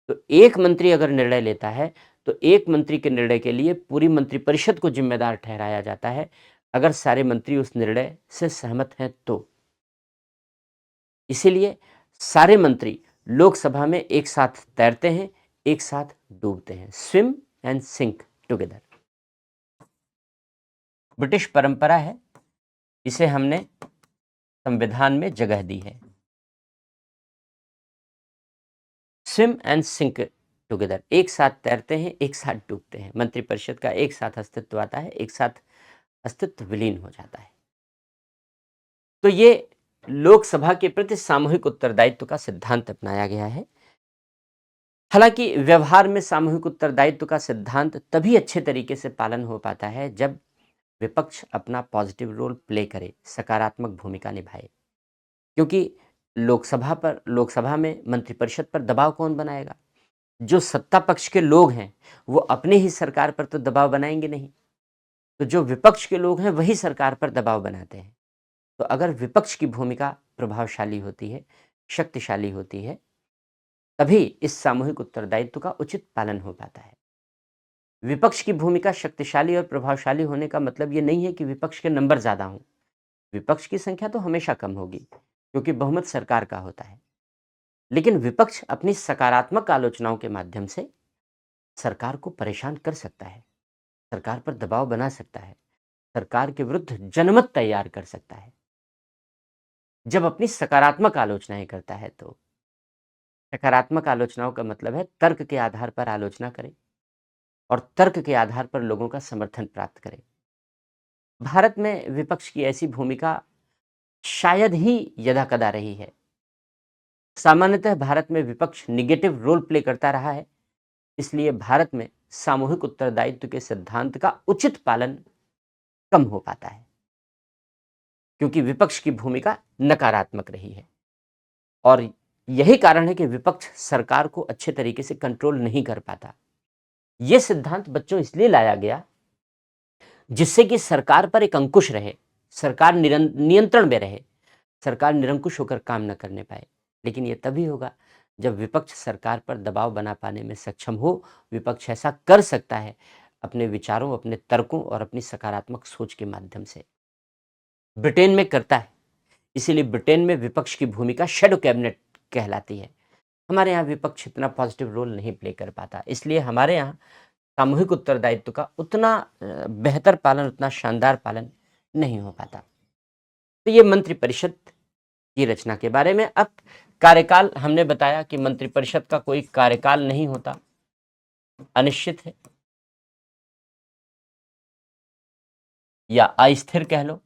तो एक मंत्री अगर निर्णय लेता है तो एक मंत्री के निर्णय के लिए पूरी मंत्रिपरिषद को जिम्मेदार ठहराया जाता है, अगर सारे मंत्री उस निर्णय से सहमत हैं तो। इसीलिए सारे मंत्री लोकसभा में एक साथ तैरते हैं, एक साथ डूबते हैं। Swim and sink together. British परंपरा है, इसे हमने संविधान में जगह दी है। स्विम एंड सिंक टुगेदर, एक साथ तैरते हैं, एक साथ डूबते हैं। मंत्रिपरिषद का एक साथ अस्तित्व आता है, एक साथ अस्तित्व विलीन हो जाता है। तो ये लोकसभा के प्रति सामूहिक उत्तरदायित्व का सिद्धांत अपनाया गया है। हालांकि व्यवहार में सामूहिक उत्तरदायित्व का सिद्धांत तभी अच्छे तरीके से पालन हो पाता है जब विपक्ष अपना पॉजिटिव रोल प्ले करे, सकारात्मक भूमिका निभाए। क्योंकि लोकसभा में मंत्रिपरिषद पर दबाव कौन बनाएगा? जो सत्ता पक्ष के लोग हैं वो अपने ही सरकार पर तो दबाव बनाएंगे नहीं, तो जो विपक्ष के लोग हैं वही सरकार पर दबाव बनाते हैं। तो अगर विपक्ष की भूमिका प्रभावशाली होती है, शक्तिशाली होती है, तभी इस सामूहिक उत्तरदायित्व का उचित पालन हो पाता है। विपक्ष की भूमिका शक्तिशाली और प्रभावशाली होने का मतलब ये नहीं है कि विपक्ष के नंबर ज़्यादा हों। विपक्ष की संख्या तो हमेशा कम होगी क्योंकि बहुमत सरकार का होता है। लेकिन विपक्ष अपनी सकारात्मक आलोचनाओं के माध्यम से सरकार को परेशान कर सकता है, सरकार पर दबाव बना सकता है, सरकार के विरुद्ध जनमत तैयार कर सकता है। जब अपनी सकारात्मक आलोचनाएं करता है तो सकारात्मक आलोचनाओं का मतलब है तर्क के आधार पर आलोचना करें और तर्क के आधार पर लोगों का समर्थन प्राप्त करें। भारत में विपक्ष की ऐसी भूमिका शायद ही यदाकदा रही है। सामान्यतः भारत में विपक्ष निगेटिव रोल प्ले करता रहा है, इसलिए भारत में सामूहिक उत्तरदायित्व के सिद्धांत का उचित पालन कम हो पाता है, क्योंकि विपक्ष की भूमिका नकारात्मक रही है। और यही कारण है कि विपक्ष सरकार को अच्छे तरीके से कंट्रोल नहीं कर पाता। यह सिद्धांत बच्चों इसलिए लाया गया जिससे कि सरकार पर एक अंकुश रहे, सरकार नियंत्रण में रहे, सरकार निरंकुश होकर काम न करने पाए। लेकिन यह तभी होगा जब विपक्ष सरकार पर दबाव बना पाने में सक्षम हो। विपक्ष ऐसा कर सकता है अपने विचारों, अपने तर्कों और अपनी सकारात्मक सोच के माध्यम से। ब्रिटेन में करता है, इसीलिए ब्रिटेन में विपक्ष की भूमिका शैडो कैबिनेट कहलाती है। हमारे यहाँ विपक्ष इतना पॉजिटिव रोल नहीं प्ले कर पाता, इसलिए हमारे यहाँ सामूहिक उत्तरदायित्व का उतना बेहतर पालन, उतना शानदार पालन नहीं हो पाता। तो ये मंत्रिपरिषद की रचना के बारे में। अब कार्यकाल, हमने बताया कि मंत्रिपरिषद का कोई कार्यकाल नहीं होता, अनिश्चित है या अस्थिर कह लो,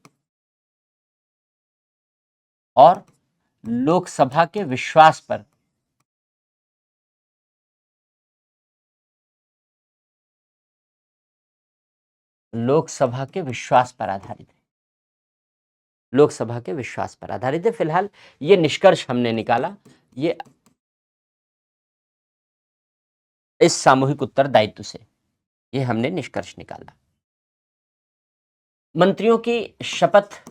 और लोकसभा के विश्वास पर आधारित है। लोकसभा के विश्वास पर आधारित है। फिलहाल ये निष्कर्ष हमने निकाला, ये इस सामूहिक उत्तरदायित्व से ये हमने निष्कर्ष निकाला। मंत्रियों की शपथ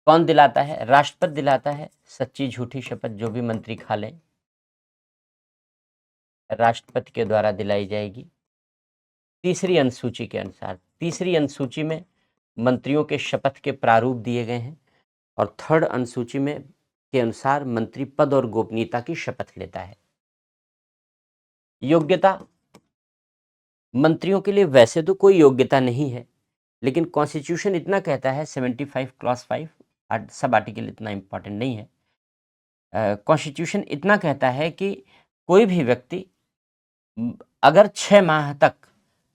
कौन दिलाता है? राष्ट्रपति दिलाता है। सच्ची झूठी शपथ जो भी मंत्री खा लें राष्ट्रपति के द्वारा दिलाई जाएगी। तीसरी अनुसूची के अनुसार, तीसरी अनुसूची में मंत्रियों के शपथ के प्रारूप दिए गए हैं और थर्ड अनुसूची में के अनुसार मंत्री पद और गोपनीयता की शपथ लेता है। योग्यता, मंत्रियों के लिए वैसे तो कोई योग्यता नहीं है, लेकिन कॉन्स्टिट्यूशन इतना कहता है, 75 क्लॉज 5, सब आर्टिकल इतना इंपॉर्टेंट नहीं है। कॉन्स्टिट्यूशन इतना कहता है कि कोई भी व्यक्ति अगर 6 माह तक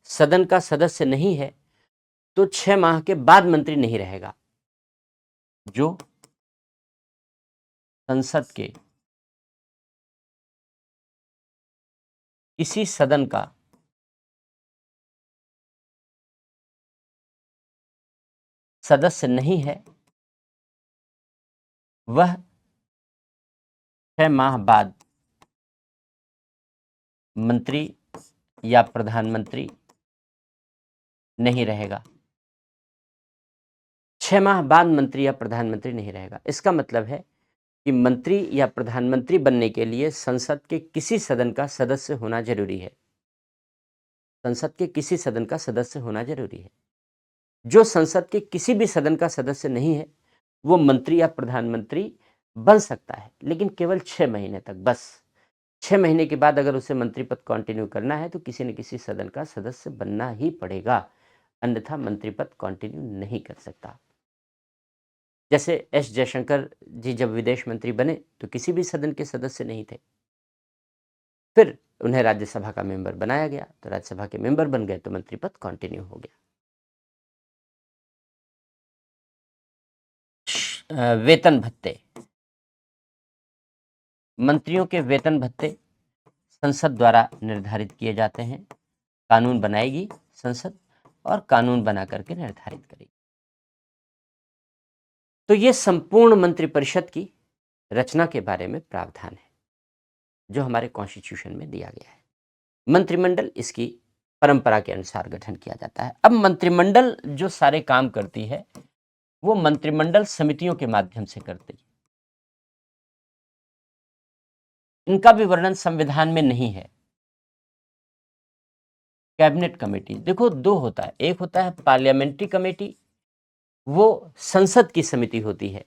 सदन का सदस्य नहीं है तो 6 माह के बाद मंत्री नहीं रहेगा। जो संसद के किसी सदन का सदस्य नहीं है वह 6 माह बाद मंत्री या प्रधानमंत्री नहीं रहेगा। 6 माह बाद मंत्री या प्रधानमंत्री नहीं रहेगा। इसका मतलब है कि मंत्री या प्रधानमंत्री बनने के लिए संसद के किसी सदन का सदस्य होना जरूरी है। संसद के किसी सदन का सदस्य होना जरूरी है। जो संसद के किसी भी सदन का सदस्य नहीं है वो मंत्री या प्रधानमंत्री बन सकता है, लेकिन केवल 6 महीने तक, बस। 6 महीने के बाद अगर उसे मंत्री पद कंटिन्यू करना है तो किसी न किसी सदन का सदस्य बनना ही पड़ेगा, अन्यथा मंत्री पद कंटिन्यू नहीं कर सकता। जैसे एस जयशंकर जी जब विदेश मंत्री बने तो किसी भी सदन के सदस्य नहीं थे। फिर उन्हें राज्यसभा का मेंबर बनाया गया, तो राज्यसभा के मेंबर बन गए तो मंत्री पद कंटिन्यू हो गया। वेतन भत्ते, मंत्रियों के वेतन भत्ते संसद द्वारा निर्धारित किए जाते हैं। कानून बनाएगी संसद और कानून बना करके निर्धारित करेगी। तो ये संपूर्ण मंत्रिपरिषद की रचना के बारे में प्रावधान है जो हमारे कॉन्स्टिट्यूशन में दिया गया है। मंत्रिमंडल इसकी परंपरा के अनुसार गठन किया जाता है। अब मंत्रिमंडल जो सारे काम करती है वो मंत्रिमंडल समितियों के माध्यम से करती है। इनका भी वर्णन संविधान में नहीं है। कैबिनेट कमेटी देखो दो होता है, एक होता है पार्लियामेंट्री कमेटी, वो संसद की समिति होती है।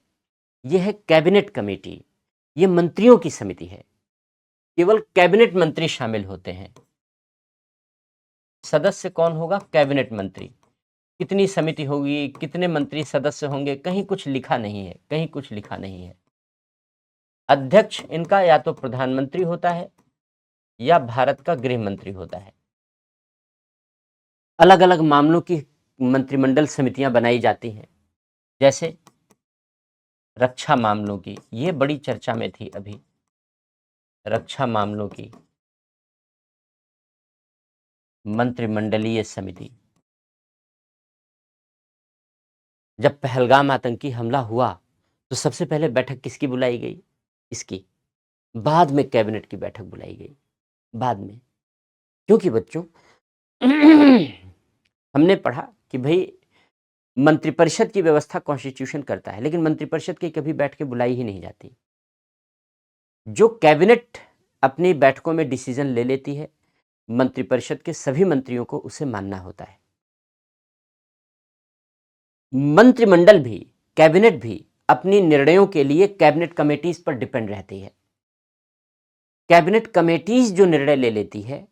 यह है कैबिनेट कमेटी, ये मंत्रियों की समिति है, केवल कैबिनेट मंत्री शामिल होते हैं। सदस्य कौन होगा? कैबिनेट मंत्री। कितनी समिति होगी, कितने मंत्री सदस्य होंगे, कहीं कुछ लिखा नहीं है, कहीं कुछ लिखा नहीं है। अध्यक्ष इनका या तो प्रधानमंत्री होता है या भारत का गृह मंत्री होता है। अलग अलग मामलों की मंत्रिमंडल समितियां बनाई जाती हैं, जैसे रक्षा मामलों की, ये बड़ी चर्चा में थी अभी, रक्षा मामलों की मंत्रिमंडलीय समिति। जब पहलगाम आतंकी हमला हुआ तो सबसे पहले बैठक किसकी बुलाई गई? इसकी। बाद में कैबिनेट की बैठक बुलाई गई, बाद में। क्योंकि बच्चों हमने पढ़ा कि भाई मंत्रिपरिषद की व्यवस्था कॉन्स्टिट्यूशन करता है, लेकिन मंत्रिपरिषद की कभी बैठकें बुलाई ही नहीं जाती। जो कैबिनेट अपनी बैठकों में डिसीजन ले लेती है, मंत्रिपरिषद के सभी मंत्रियों को उसे मानना होता है। मंत्रिमंडल भी, कैबिनेट भी अपनी निर्णयों के लिए कैबिनेट कमेटीज पर डिपेंड रहती है। कैबिनेट कमेटीज जो निर्णय ले लेती है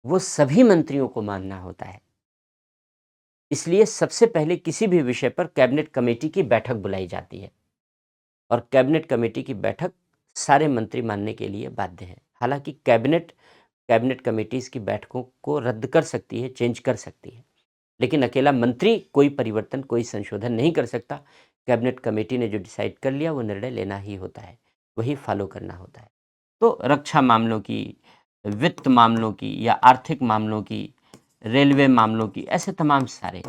वो सभी मंत्रियों को मानना होता है। इसलिए सबसे पहले किसी भी विषय पर कैबिनेट कमेटी की बैठक बुलाई जाती है और कैबिनेट कमेटी की बैठक सारे मंत्री मानने के लिए बाध्य हैं। हालांकि कैबिनेट कमेटीज की बैठकों को रद्द कर सकती है, चेंज कर सकती है, लेकिन अकेला मंत्री कोई परिवर्तन, कोई संशोधन नहीं कर सकता। कैबिनेट कमेटी ने जो डिसाइड कर लिया वो निर्णय लेना ही होता है, वही फॉलो करना होता है। तो रक्षा मामलों की, वित्त मामलों की या आर्थिक मामलों की, रेलवे मामलों की, ऐसे तमाम सारे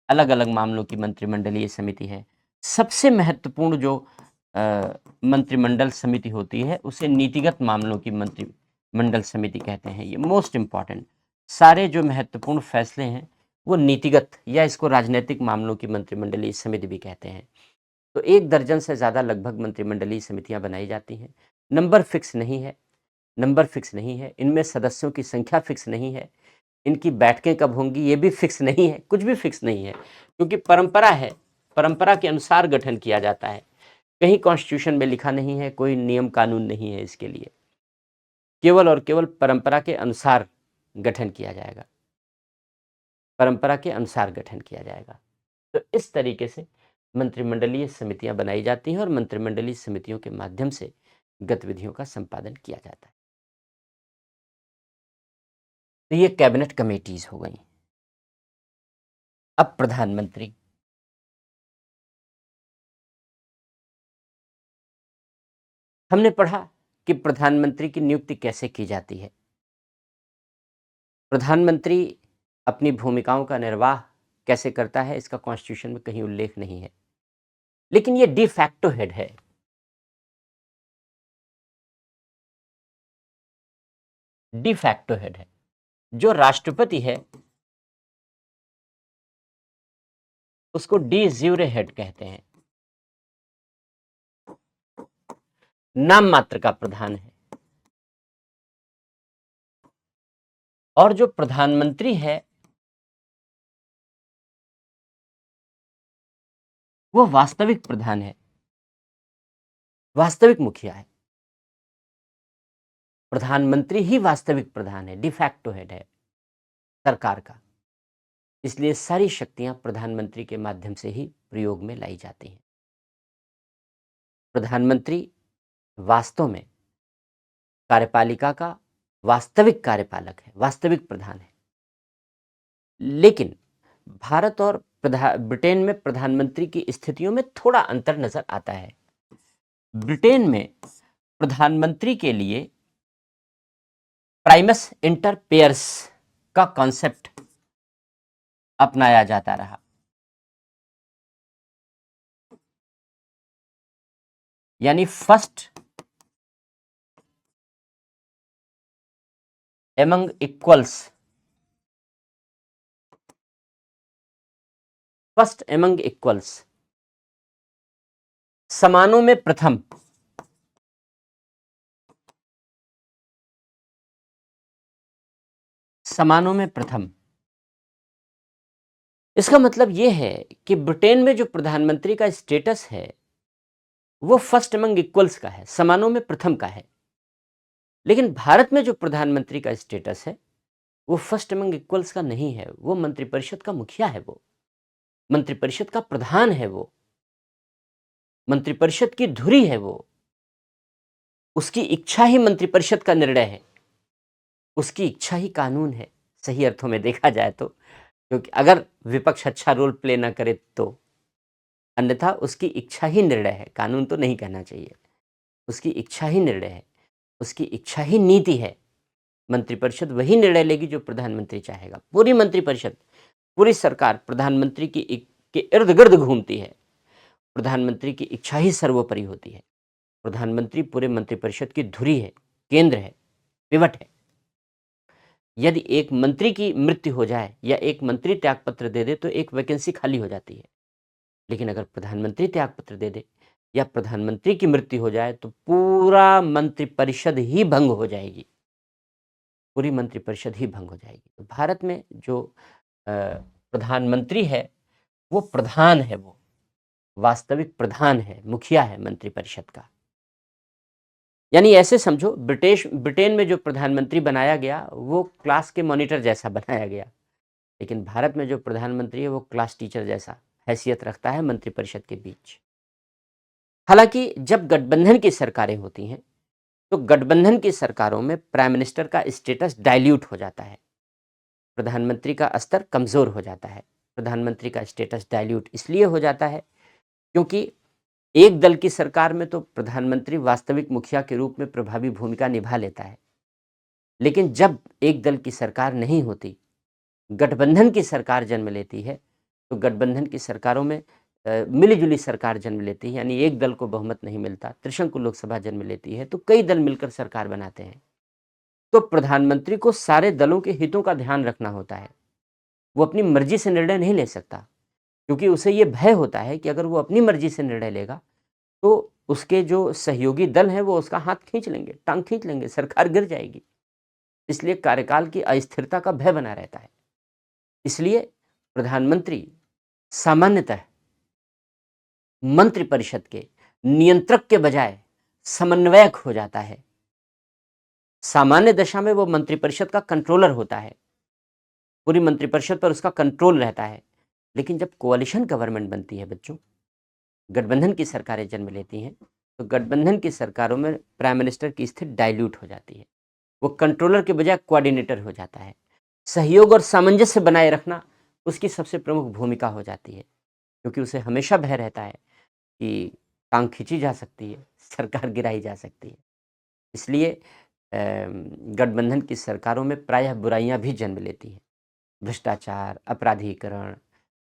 अलग अलग मामलों की मंत्रिमंडलीय समिति है। सबसे महत्वपूर्ण जो मंत्रिमंडल समिति होती है उसे नीतिगत मामलों की मंत्रिमंडल समिति कहते हैं। ये मोस्ट इंपॉर्टेंट, सारे जो महत्वपूर्ण फैसले हैं वो नीतिगत या इसको राजनीतिक मामलों की मंत्रिमंडलीय समिति भी कहते हैं। तो 1 दर्जन से ज़्यादा लगभग मंत्रिमंडलीय समितियां बनाई जाती हैं। नंबर फिक्स नहीं है, नंबर फिक्स नहीं है, इनमें सदस्यों की संख्या फिक्स नहीं है, इनकी बैठकें कब होंगी ये भी फिक्स नहीं है, कुछ भी फिक्स नहीं है, क्योंकि परंपरा है, परंपरा के अनुसार गठन किया जाता है। कहीं कॉन्स्टिट्यूशन में लिखा नहीं है, कोई नियम कानून नहीं है इसके लिए, केवल और केवल परंपरा के अनुसार गठन किया जाएगा, परंपरा के अनुसार गठन किया जाएगा। तो इस तरीके से मंत्रिमंडलीय समितियां बनाई जाती हैं और मंत्रिमंडलीय समितियों के माध्यम से गतिविधियों का संपादन किया जाता है। तो ये कैबिनेट कमेटीज हो गई। अब प्रधानमंत्री, हमने पढ़ा कि प्रधानमंत्री की नियुक्ति कैसे की जाती है। प्रधानमंत्री अपनी भूमिकाओं का निर्वाह कैसे करता है इसका कॉन्स्टिट्यूशन में कहीं उल्लेख नहीं है, लेकिन ये डी फैक्टो हेड है। डी फैक्टो हेड है। जो राष्ट्रपति है उसको डी ज्यूरे हेड कहते हैं, नाम मात्र का प्रधान है। और जो प्रधानमंत्री है वो वास्तविक प्रधान है, वास्तविक मुखिया है। प्रधानमंत्री ही वास्तविक प्रधान है, डिफैक्टो हेड है सरकार का। इसलिए सारी शक्तियां प्रधानमंत्री के माध्यम से ही प्रयोग में लाई जाती हैं। प्रधानमंत्री वास्तव में कार्यपालिका का वास्तविक कार्यपालक है, वास्तविक प्रधान है। लेकिन भारत और ब्रिटेन में प्रधानमंत्री की स्थितियों में थोड़ा अंतर नजर आता है। ब्रिटेन में प्रधानमंत्री के लिए प्राइमस इंटर पेयर्स का कॉन्सेप्ट अपनाया जाता रहा, यानी first among equals, first among equals, समानों में प्रथम, समानों में प्रथम। इसका मतलब यह है कि ब्रिटेन में जो प्रधानमंत्री का स्टेटस है वो फर्स्ट एमंग इक्वल्स का है, समानों में प्रथम का है। लेकिन भारत में जो प्रधानमंत्री का स्टेटस है वो फर्स्ट एमंग इक्वल्स का नहीं है। वो मंत्रिपरिषद का मुखिया है, वो मंत्रिपरिषद का प्रधान है, वो मंत्रिपरिषद की धुरी है, वो उसकी इच्छा ही मंत्रिपरिषद का निर्णय है, उसकी इच्छा ही कानून है, सही अर्थों में देखा जाए तो। क्योंकि अगर विपक्ष अच्छा रोल प्ले ना करे तो, अन्यथा उसकी इच्छा ही निर्णय है, कानून तो नहीं कहना चाहिए, उसकी इच्छा ही निर्णय है, उसकी इच्छा ही नीति है। मंत्रिपरिषद वही निर्णय लेगी जो प्रधानमंत्री चाहेगा। पूरी मंत्रिपरिषद, पूरी सरकार प्रधानमंत्री के इर्द गिर्द घूमती है। प्रधानमंत्री की इच्छा ही सर्वोपरि होती है। प्रधानमंत्री पूरे मंत्रिपरिषद की धुरी है, केंद्र है, पिवट है। यदि एक मंत्री की मृत्यु हो जाए या एक मंत्री त्यागपत्र दे दे तो एक वैकेंसी खाली हो जाती है। लेकिन अगर प्रधानमंत्री त्यागपत्र दे दे या प्रधानमंत्री की मृत्यु हो जाए तो पूरा मंत्रिपरिषद ही भंग हो जाएगी, पूरी मंत्रिपरिषद ही भंग हो जाएगी। तो भारत में जो प्रधानमंत्री है वो प्रधान है, वो वास्तविक प्रधान है, मुखिया है मंत्रिपरिषद का। यानी ऐसे समझो, ब्रिटेन में जो प्रधानमंत्री बनाया गया वो क्लास के मॉनिटर जैसा बनाया गया, लेकिन भारत में जो प्रधानमंत्री है वो क्लास टीचर जैसा हैसियत रखता है मंत्रिपरिषद के बीच। हालांकि जब गठबंधन की सरकारें होती हैं तो गठबंधन की सरकारों में प्राइम मिनिस्टर का स्टेटस डाइल्यूट हो जाता है, प्रधानमंत्री का स्तर कमजोर हो जाता है। प्रधानमंत्री का स्टेटस डाइल्यूट इसलिए हो जाता है क्योंकि एक दल की सरकार में तो प्रधानमंत्री वास्तविक मुखिया के रूप में प्रभावी भूमिका निभा लेता है, लेकिन जब एक दल की सरकार नहीं होती, गठबंधन की सरकार जन्म लेती है, तो गठबंधन की सरकारों में मिलीजुली सरकार जन्म लेती है, यानी एक दल को बहुमत नहीं मिलता, त्रिशंकु लोकसभा जन्म लेती है, तो कई दल मिलकर सरकार बनाते हैं। तो प्रधानमंत्री को सारे दलों के हितों का ध्यान रखना होता है। वो अपनी मर्जी से निर्णय नहीं ले सकता, क्योंकि उसे ये भय होता है कि अगर वो अपनी मर्जी से निर्णय लेगा तो उसके जो सहयोगी दल हैं वो उसका हाथ खींच लेंगे, टांग खींच लेंगे, सरकार गिर जाएगी। इसलिए कार्यकाल की अस्थिरता का भय बना रहता है। इसलिए प्रधानमंत्री सामान्यतः मंत्रिपरिषद के नियंत्रक के बजाय समन्वयक हो जाता है। सामान्य दशा में वो मंत्रिपरिषद का कंट्रोलर होता है, पूरी मंत्रिपरिषद पर उसका कंट्रोल रहता है। लेकिन जब कोalition गवर्नमेंट बनती है बच्चों, गठबंधन की सरकारें जन्म लेती हैं, तो गठबंधन की सरकारों में प्राइम मिनिस्टर की स्थिति डाइल्यूट हो जाती है। वो कंट्रोलर के बजाय कोऑर्डिनेटर हो जाता है। सहयोग और सामंजस्य बनाए रखना उसकी सबसे प्रमुख भूमिका हो जाती है, क्योंकि उसे हमेशा भय रहता है कि टांग खींची जा सकती है, सरकार गिराई जा सकती है। इसलिए गठबंधन की सरकारों में प्रायः बुराइयां भी जन्म लेती हैं। भ्रष्टाचार, अपराधीकरण,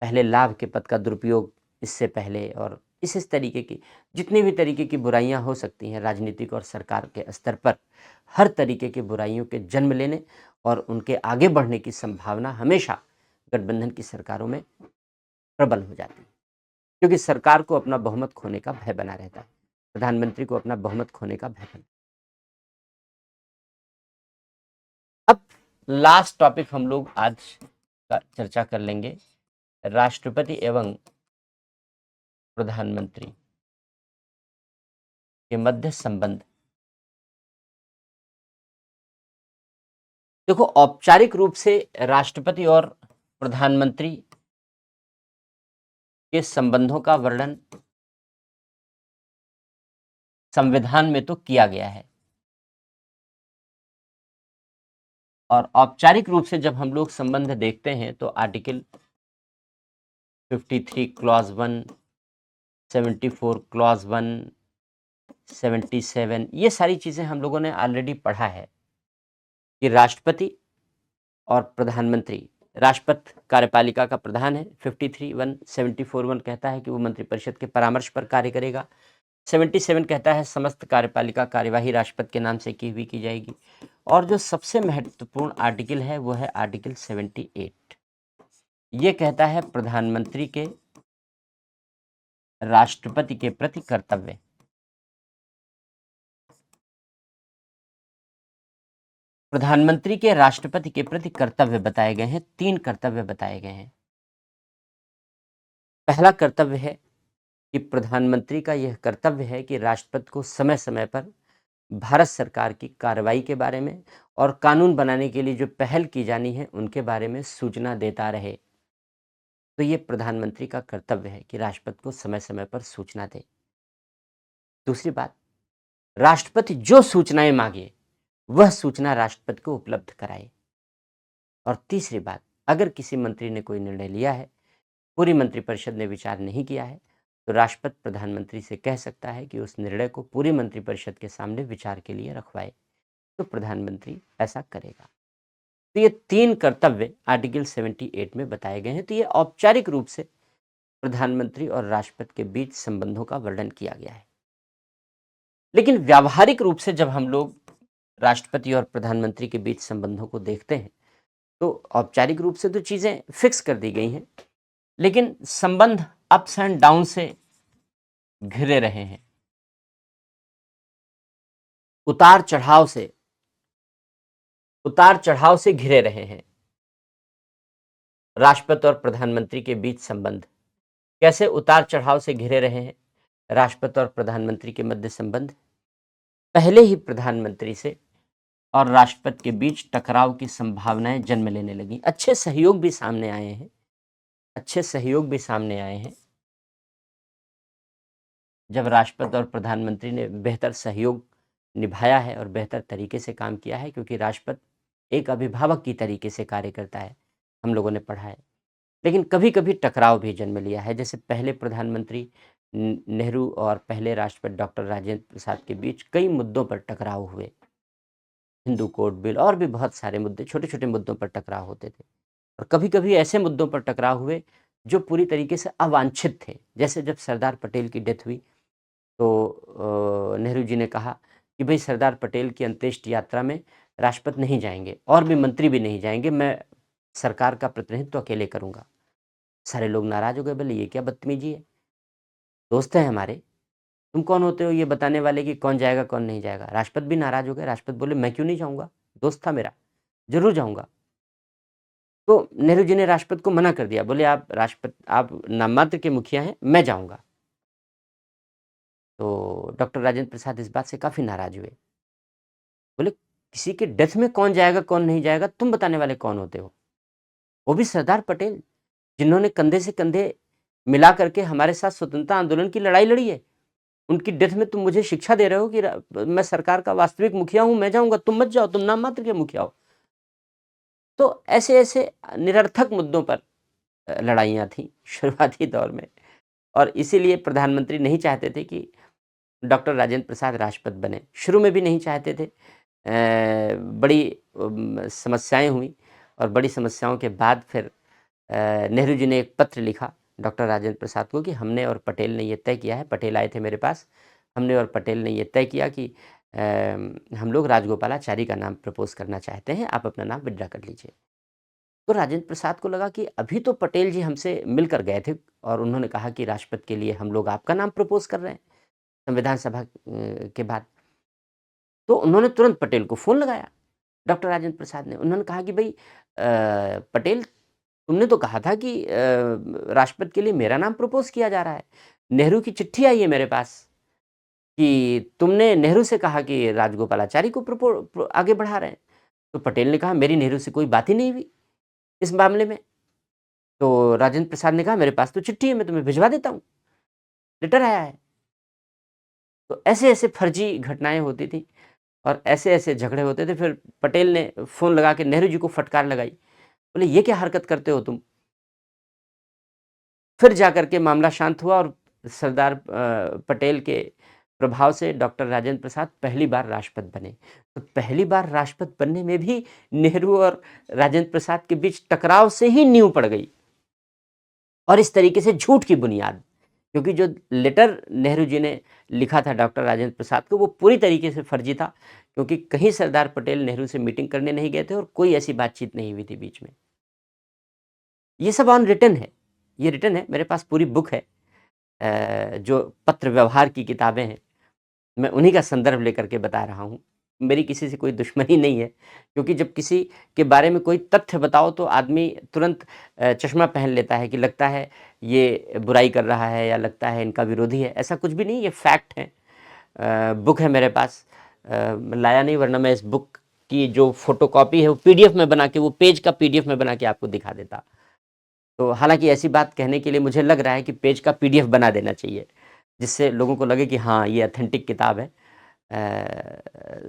पहले लाभ के पद का दुरुपयोग, इससे पहले, और इस तरीके की जितनी भी तरीके की बुराइयां हो सकती हैं राजनीतिक और सरकार के स्तर पर, हर तरीके की बुराइयों के जन्म लेने और उनके आगे बढ़ने की संभावना हमेशा गठबंधन की सरकारों में प्रबल हो जाती है, क्योंकि सरकार को अपना बहुमत खोने का भय बना रहता है, प्रधानमंत्री को अपना बहुमत खोने का भय बना। अब लास्ट टॉपिक हम लोग आज का चर्चा कर लेंगे, राष्ट्रपति एवं प्रधानमंत्री के मध्य संबंध। देखो, औपचारिक रूप से राष्ट्रपति और प्रधानमंत्री के संबंधों का वर्णन संविधान में तो किया गया है, और औपचारिक रूप से जब हम लोग संबंध देखते हैं तो आर्टिकल 53 क्लॉज 1, 74 क्लॉज 1, 77, ये सारी चीज़ें हम लोगों ने ऑलरेडी पढ़ा है कि राष्ट्रपति और प्रधानमंत्री, राष्ट्रपति कार्यपालिका का प्रधान है, 53(1), 74(1) कहता है कि वो मंत्रिपरिषद के परामर्श पर कार्य करेगा, 77 कहता है समस्त कार्यपालिका कार्यवाही राष्ट्रपति के नाम से की जाएगी, और जो सबसे महत्वपूर्ण आर्टिकल है वो है आर्टिकल 78। ये कहता है प्रधानमंत्री के राष्ट्रपति के प्रति कर्तव्य। प्रधानमंत्री के राष्ट्रपति के प्रति कर्तव्य बताए गए हैं, 3 कर्तव्य बताए गए हैं। पहला कर्तव्य है कि प्रधानमंत्री का यह कर्तव्य है कि राष्ट्रपति को समय समय पर भारत सरकार की कार्रवाई के बारे में और कानून बनाने के लिए जो पहल की जानी है उनके बारे में सूचना देता रहे। तो ये प्रधानमंत्री का कर्तव्य है कि राष्ट्रपति को समय समय पर सूचना दे। दूसरी बात, राष्ट्रपति जो सूचनाएं मांगे वह सूचना राष्ट्रपति को उपलब्ध कराए। और तीसरी बात, अगर किसी मंत्री ने कोई निर्णय लिया है, पूरी मंत्रिपरिषद ने विचार नहीं किया है, तो राष्ट्रपति प्रधानमंत्री से कह सकता है कि उस निर्णय को पूरी मंत्रिपरिषद के सामने विचार के लिए रखवाए, तो प्रधानमंत्री ऐसा करेगा। तो ये 3 कर्तव्य आर्टिकल 78 में बताए गए हैं। तो ये औपचारिक रूप से प्रधानमंत्री और राष्ट्रपति के बीच संबंधों का वर्णन किया गया है। लेकिन व्यावहारिक रूप से जब हम लोग राष्ट्रपति और प्रधानमंत्री के बीच संबंधों को देखते हैं, तो औपचारिक रूप से तो चीज़ें फिक्स कर दी गई हैं, लेकिन संबंध अप्स एंड डाउन से घिरे रहे हैं, उतार चढ़ाव से घिरे रहे हैं। राष्ट्रपति और प्रधानमंत्री के बीच संबंध कैसे उतार चढ़ाव से घिरे रहे हैं? राष्ट्रपति और प्रधानमंत्री के मध्य संबंध पहले ही प्रधानमंत्री से और राष्ट्रपति के बीच टकराव की संभावनाएं जन्म लेने लगी। अच्छे सहयोग भी सामने आए हैं जब राष्ट्रपति और प्रधानमंत्री ने बेहतर सहयोग निभाया है और बेहतर तरीके से काम किया है, क्योंकि राष्ट्रपति एक अभिभावक की तरीके से कार्य करता है, हम लोगों ने पढ़ा है। लेकिन कभी-कभी टकराव भी जन्म लिया है, जैसे पहले प्रधानमंत्री नेहरू और पहले राष्ट्रपति डॉक्टर राजेंद्र प्रसाद के बीच कई मुद्दों पर टकराव हुए। हिंदू कोड बिल और भी बहुत सारे मुद्दे, छोटे-छोटे मुद्दों पर टकराव होते थे। और कभी-कभी ऐसे मुद्दों पर टकराव हुए जो पूरी तरीके से अवांछित थे। जैसे जब सरदार पटेल की डेथ हुई, तो नेहरू जी ने कहा कि भई सरदार पटेल की अंत्येष्टि यात्रा में राष्ट्रपति नहीं जाएँगे और भी मंत्री भी नहीं जाएँगे, मैं सरकार का प्रतिनिधित्व अकेले करूँगा। सारे लोग नाराज़ हो गए, बोले ये क्या बदतमीज़ी है? दोस्त हैं हमारे, तुम कौन होते हो ये बताने वाले कि कौन जाएगा, कौन नहीं जाएगा? राष्ट्रपति भी नाराज़ हो गए, राष्ट्रपति बोले मैं क्यों नहीं जाऊँगा? दोस्त था मेरा, ज़रूर जाऊँगा। तो नेहरू जी ने राष्ट्रपति को मना कर दिया, बोले आप नाम मात्र के मुखिया हैं, मैं जाऊँगा। तो डॉक्टर राजेंद्र प्रसाद इस बात से काफ़ी नाराज़ हुए। बोले किसी के डेथ में कौन जाएगा, कौन नहीं जाएगा, तुम बताने वाले कौन होते हो? वो भी सरदार पटेल, जिन्होंने कंधे से कंधे मिला करके हमारे साथ स्वतंत्रता आंदोलन की लड़ाई लड़ी है। उनकी डेथ में तुम मुझे शिक्षा दे रहे हो कि मैं सरकार का वास्तविक मुखिया हूँ, मैं जाऊँगा, तुम मत जाओ, तुम नाम मात्र के मुखिया हो। तो ऐसे-ऐसे निरर्थक मुद्दों पर लड़ाइयाँ थीं शुरुआती दौर में, और इसीलिए प्रधानमंत्री नहीं चाहते थे कि डॉक्टर राजेंद्र प्रसाद राष्ट्रपति बने। शुरू में भी नहीं चाहते थे। बड़ी समस्याएँ हुई, और बड़ी समस्याओं के बाद फिर नेहरू जी ने एक पत्र लिखा डॉक्टर राजेंद्र प्रसाद को कि हमने और पटेल ने ये तय किया है, पटेल आए थे मेरे पास, हमने और पटेल ने ये तय किया कि हम लोग राजगोपालाचारी का नाम प्रपोज़ करना चाहते हैं, आप अपना नाम विथड्रॉ कर लीजिए। तो राजेंद्र प्रसाद को लगा कि अभी तो पटेल जी हमसे मिलकर गए थे और उन्होंने कहा कि राष्ट्रपति के लिए हम लोग आपका नाम प्रपोज़ कर रहे हैं संविधान सभा के बाद। तो उन्होंने तुरंत पटेल को फ़ोन लगाया, डॉक्टर राजेंद्र प्रसाद ने। उन्होंने कहा कि भई पटेल, तुमने तो कहा था कि राष्ट्रपति के लिए मेरा नाम प्रपोज़ किया जा रहा है। नेहरू की चिट्ठी आई है मेरे पास कि तुमने नेहरू से कहा कि राजगोपालाचारी को आगे बढ़ा रहे हैं। तो पटेल ने कहा मेरी नेहरू से कोई बात ही नहीं हुई इस मामले में। तो राजेंद्र प्रसाद ने कहा मेरे पास तो चिट्ठी है, मैं तुम्हें भिजवा देता हूँ, लेटर आया है। तो ऐसे-ऐसे फर्जी घटनाएँ होती थी। और ऐसे-ऐसे झगड़े होते थे। फिर पटेल ने फ़ोन लगा के नेहरू जी को फटकार लगाई, बोले ये क्या हरकत करते हो तुम? फिर जाकर के मामला शांत हुआ और सरदार पटेल के प्रभाव से डॉक्टर राजेंद्र प्रसाद पहली बार राष्ट्रपति बने। तो पहली बार राष्ट्रपति बनने में भी नेहरू और राजेंद्र प्रसाद के बीच टकराव से ही नींव पड़ गई और इस तरीके से झूठ की बुनियाद। क्योंकि जो लेटर नेहरू जी ने लिखा था डॉक्टर राजेंद्र प्रसाद को, वो पूरी तरीके से फर्जी था, क्योंकि कहीं सरदार पटेल नेहरू से मीटिंग करने नहीं गए थे और कोई ऐसी बातचीत नहीं हुई थी बीच में। ये सब ऑन रिटन है, ये रिटन है, मेरे पास पूरी बुक है। जो पत्र व्यवहार की किताबें हैं, मैं उन्हीं का संदर्भ लेकर के बता रहा हूँ। मेरी किसी से कोई दुश्मनी नहीं है, क्योंकि जब किसी के बारे में कोई तथ्य बताओ तो आदमी तुरंत चश्मा पहन लेता है कि लगता है ये बुराई कर रहा है या लगता है इनका विरोधी है। ऐसा कुछ भी नहीं, ये फैक्ट है। बुक है मेरे पास, मैं लाया नहीं, वरना मैं इस बुक की जो फ़ोटोकॉपी है वो पीडीएफ में बना के, वो पेज का पीडीएफ में बना के आपको दिखा देता। तो हालाँकि ऐसी बात कहने के लिए मुझे लग रहा है कि पेज का पीडीएफ बना देना चाहिए, जिससे लोगों को लगे कि हाँ, ये ऑथेंटिक किताब है।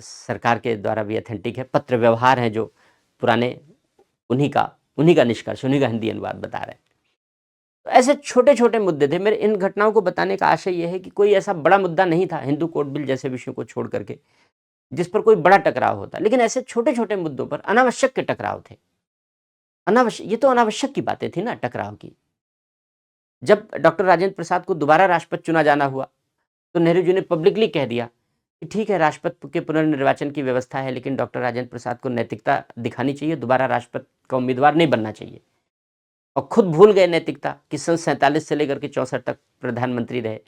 सरकार के द्वारा भी ऑथेंटिक है। पत्र व्यवहार हैं जो पुराने, उन्हीं का निष्कर्ष, उन्हीं का हिंदी अनुवाद बता रहे हैं। तो ऐसे छोटे-छोटे मुद्दे थे। मेरे इन घटनाओं को बताने का आशय ये है कि कोई ऐसा बड़ा मुद्दा नहीं था हिंदू कोड बिल जैसे विषयों को छोड़ करके, जिस पर कोई बड़ा टकराव होता। लेकिन ऐसे छोटे-छोटे मुद्दों पर अनावश्यक के टकराव थे। ये तो अनावश्यक की बातें थी ना टकराव की। जब डॉक्टर राजेंद्र प्रसाद को दोबारा राष्ट्रपति चुना जाना हुआ, तो नेहरू जी ने पब्लिकली कह दिया कि ठीक है, राष्ट्रपति के पुनर्निर्वाचन की व्यवस्था है, लेकिन डॉक्टर राजेंद्र प्रसाद को नैतिकता दिखानी चाहिए, दोबारा राष्ट्रपति का उम्मीदवार नहीं बनना चाहिए। और खुद भूल गए नैतिकता कि सन 47 से लेकर के 64 तक प्रधानमंत्री रहे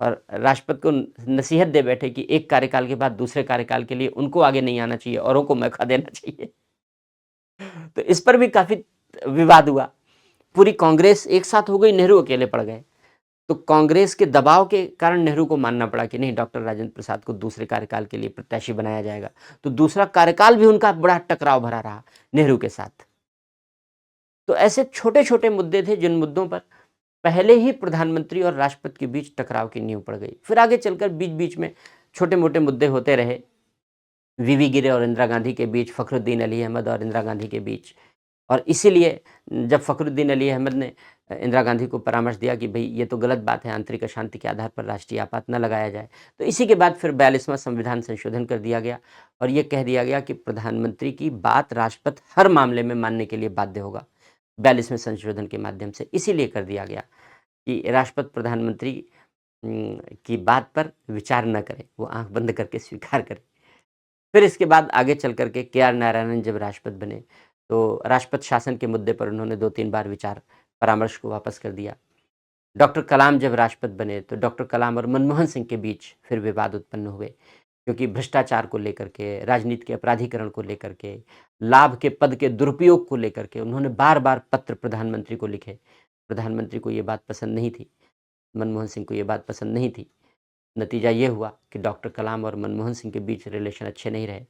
और राष्ट्रपति को नसीहत दे बैठे कि एक कार्यकाल के बाद दूसरे कार्यकाल के लिए उनको आगे नहीं आना चाहिए, औरों को मौका देना चाहिए। तो इस पर भी काफ़ी विवाद हुआ। पूरी कांग्रेस एक साथ हो गई, नेहरू अकेले पड़ गए। तो कांग्रेस के दबाव के कारण नेहरू को मानना पड़ा कि नहीं, डॉक्टर राजेंद्र प्रसाद को दूसरे कार्यकाल के लिए प्रत्याशी बनाया जाएगा। तो दूसरा कार्यकाल भी उनका बड़ा टकराव भरा रहा नेहरू के साथ। तो ऐसे छोटे-छोटे मुद्दे थे जिन मुद्दों पर पहले ही प्रधानमंत्री और राष्ट्रपति के बीच टकराव की नींव पड़ गई। फिर आगे चलकर बीच-बीच में छोटे-मोटे मुद्दे होते रहे। वीवी गिरे और इंदिरा गांधी के बीच, फखरुद्दीन अली अहमद और इंदिरा गांधी के बीच। और इसीलिए जब फखरुद्दीन अली अहमद ने इंदिरा गांधी को परामर्श दिया कि भई ये तो गलत बात है, आंतरिक अशांति के आधार पर राष्ट्रीय आपात न लगाया जाए। तो इसी के बाद फिर 42वां संविधान संशोधन कर दिया गया और ये कह दिया गया कि प्रधानमंत्री की बात राष्ट्रपति हर मामले में मानने के लिए बाध्य होगा। 42वें संशोधन के माध्यम से इसीलिए कर दिया गया कि राष्ट्रपति प्रधानमंत्री की बात पर विचार न करे, वो आँख बंद करके स्वीकार करे। फिर इसके बाद आगे चल कर के के.आर. नारायणन जब राष्ट्रपति बने, तो राष्ट्रपति शासन के मुद्दे पर उन्होंने 2-3 बार विचार परामर्श को वापस कर दिया। डॉक्टर कलाम जब राष्ट्रपति बने, तो डॉक्टर कलाम और मनमोहन सिंह के बीच फिर विवाद उत्पन्न हुए, क्योंकि भ्रष्टाचार को लेकर के, राजनीति के अपराधीकरण को लेकर के, लाभ के पद के दुरुपयोग को लेकर के उन्होंने बार-बार पत्र प्रधानमंत्री को लिखे। प्रधानमंत्री को ये बात पसंद नहीं थी, मनमोहन सिंह को ये बात पसंद नहीं थी। नतीजा ये हुआ कि डॉक्टर कलाम और मनमोहन सिंह के बीच रिलेशन अच्छे नहीं रहे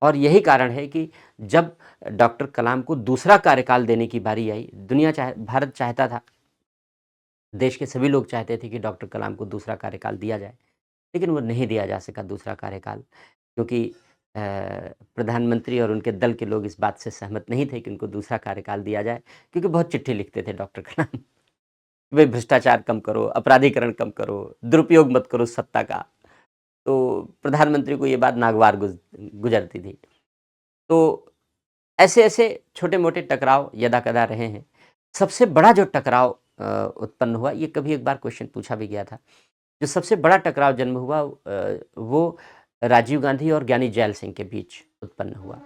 और यही कारण है कि जब डॉक्टर कलाम को दूसरा कार्यकाल देने की बारी आई, भारत चाहता था, देश के सभी लोग चाहते थे कि डॉक्टर कलाम को दूसरा कार्यकाल दिया जाए, लेकिन वो नहीं दिया जा सका दूसरा कार्यकाल, क्योंकि प्रधानमंत्री और उनके दल के लोग इस बात से सहमत नहीं थे कि उनको दूसरा कार्यकाल दिया जाए, क्योंकि बहुत चिट्ठी लिखते थे डॉक्टर कलाम। वे भ्रष्टाचार कम करो, अपराधीकरण कम करो, दुरुपयोग मत करो सत्ता का। तो प्रधानमंत्री को ये बात नागवार गुज़रती थी। तो ऐसे-ऐसे छोटे-मोटे टकराव यदा-कदा रहे हैं। सबसे बड़ा जो टकराव उत्पन्न हुआ, ये कभी एक बार क्वेश्चन पूछा भी गया था। जो सबसे बड़ा टकराव जन्म हुआ वो राजीव गांधी और ज्ञानी जैल सिंह के बीच उत्पन्न हुआ।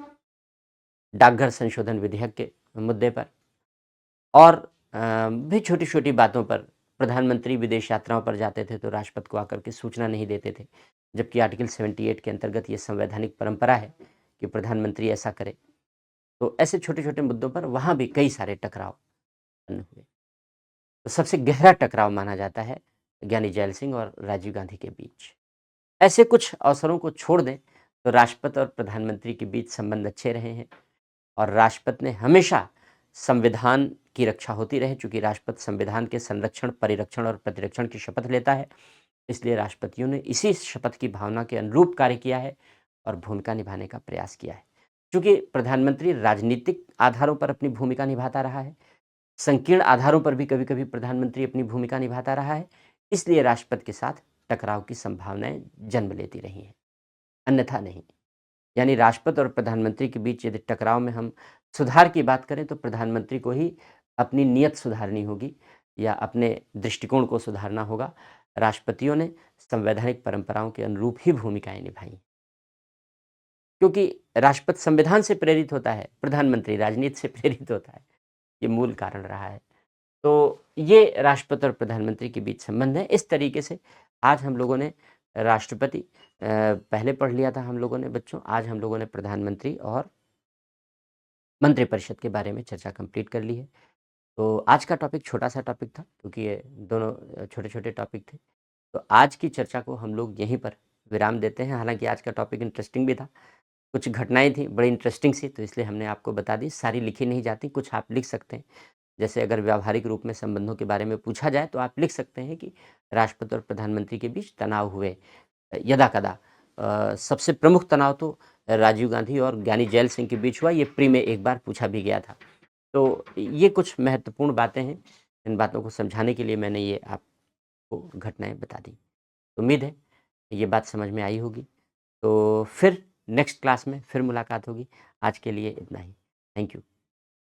डाकघर संशोधन विधेयक के मुद्दे पर और भी छोटी-छोटी बातों पर। प्रधानमंत्री विदेश यात्राओं पर जाते थे तो राष्ट्रपति को आकर के सूचना नहीं देते थे, जबकि आर्टिकल 78 के अंतर्गत ये संवैधानिक परंपरा है कि प्रधानमंत्री ऐसा करे। तो ऐसे छोटे-छोटे मुद्दों पर वहाँ भी कई सारे टकराव उत्पन्न हुए। तो सबसे गहरा टकराव माना जाता है ज्ञानी जैल सिंह और राजीव गांधी के बीच। ऐसे कुछ अवसरों को छोड़ दें तो राष्ट्रपति और प्रधानमंत्री के बीच संबंध अच्छे रहे हैं और राष्ट्रपति ने हमेशा संविधान की रक्षा होती रहे, चूँकि राष्ट्रपति संविधान के संरक्षण, परिरक्षण और प्रतिरक्षण की शपथ लेता है, इसलिए राष्ट्रपतियों ने इसी शपथ की भावना के अनुरूप कार्य किया है और भूमिका निभाने का प्रयास किया है। चूँकि प्रधानमंत्री राजनीतिक आधारों पर अपनी भूमिका निभाता रहा है, संकीर्ण आधारों पर भी कभी-कभी प्रधानमंत्री अपनी भूमिका निभाता रहा है, इसलिए राष्ट्रपति के साथ टकराव की संभावनाएँ जन्म लेती रही हैं, अन्यथा नहीं। यानी राष्ट्रपति और प्रधानमंत्री के बीच यदि टकराव में हम सुधार की बात करें तो प्रधानमंत्री को ही अपनी नीयत सुधारनी होगी या अपने दृष्टिकोण को सुधारना होगा। राष्ट्रपतियों ने संवैधानिक परंपराओं के अनुरूप ही भूमिकाएँ निभाई। क्योंकि राष्ट्रपति संविधान से प्रेरित होता है, प्रधानमंत्री राजनीति से प्रेरित होता है। ये मूल कारण रहा है। तो ये राष्ट्रपति और प्रधानमंत्री के बीच संबंध है। इस तरीके से आज हम लोगों ने राष्ट्रपति पहले पढ़ लिया था हम लोगों ने बच्चों, आज हम लोगों ने प्रधानमंत्री और मंत्रिपरिषद के बारे में चर्चा कंप्लीट कर ली है। तो आज का टॉपिक छोटा-सा टॉपिक था क्योंकि ये दोनों छोटे-छोटे टॉपिक थे। तो आज की चर्चा को हम लोग यहीं पर विराम देते हैं। हालाँकि आज का टॉपिक इंटरेस्टिंग भी था। कुछ घटनाएँ थी बड़ी इंटरेस्टिंग सी, तो इसलिए हमने आपको बता दी। सारी लिखी नहीं जाती, कुछ आप लिख सकते हैं। जैसे अगर व्यावहारिक रूप में संबंधों के बारे में पूछा जाए तो आप लिख सकते हैं कि राष्ट्रपति और प्रधानमंत्री के बीच तनाव हुए यदा-कदा। सबसे प्रमुख तनाव तो राजीव गांधी और ज्ञानी जैल सिंह के बीच हुआ, ये प्री में एक बार पूछा भी गया था। तो ये कुछ महत्वपूर्ण बातें हैं, इन बातों को समझाने के लिए मैंने ये आपको घटनाएँ बता दी। उम्मीद है ये बात समझ में आई होगी। तो फिर नेक्स्ट क्लास में फिर मुलाकात होगी। आज के लिए इतना ही। Thank you.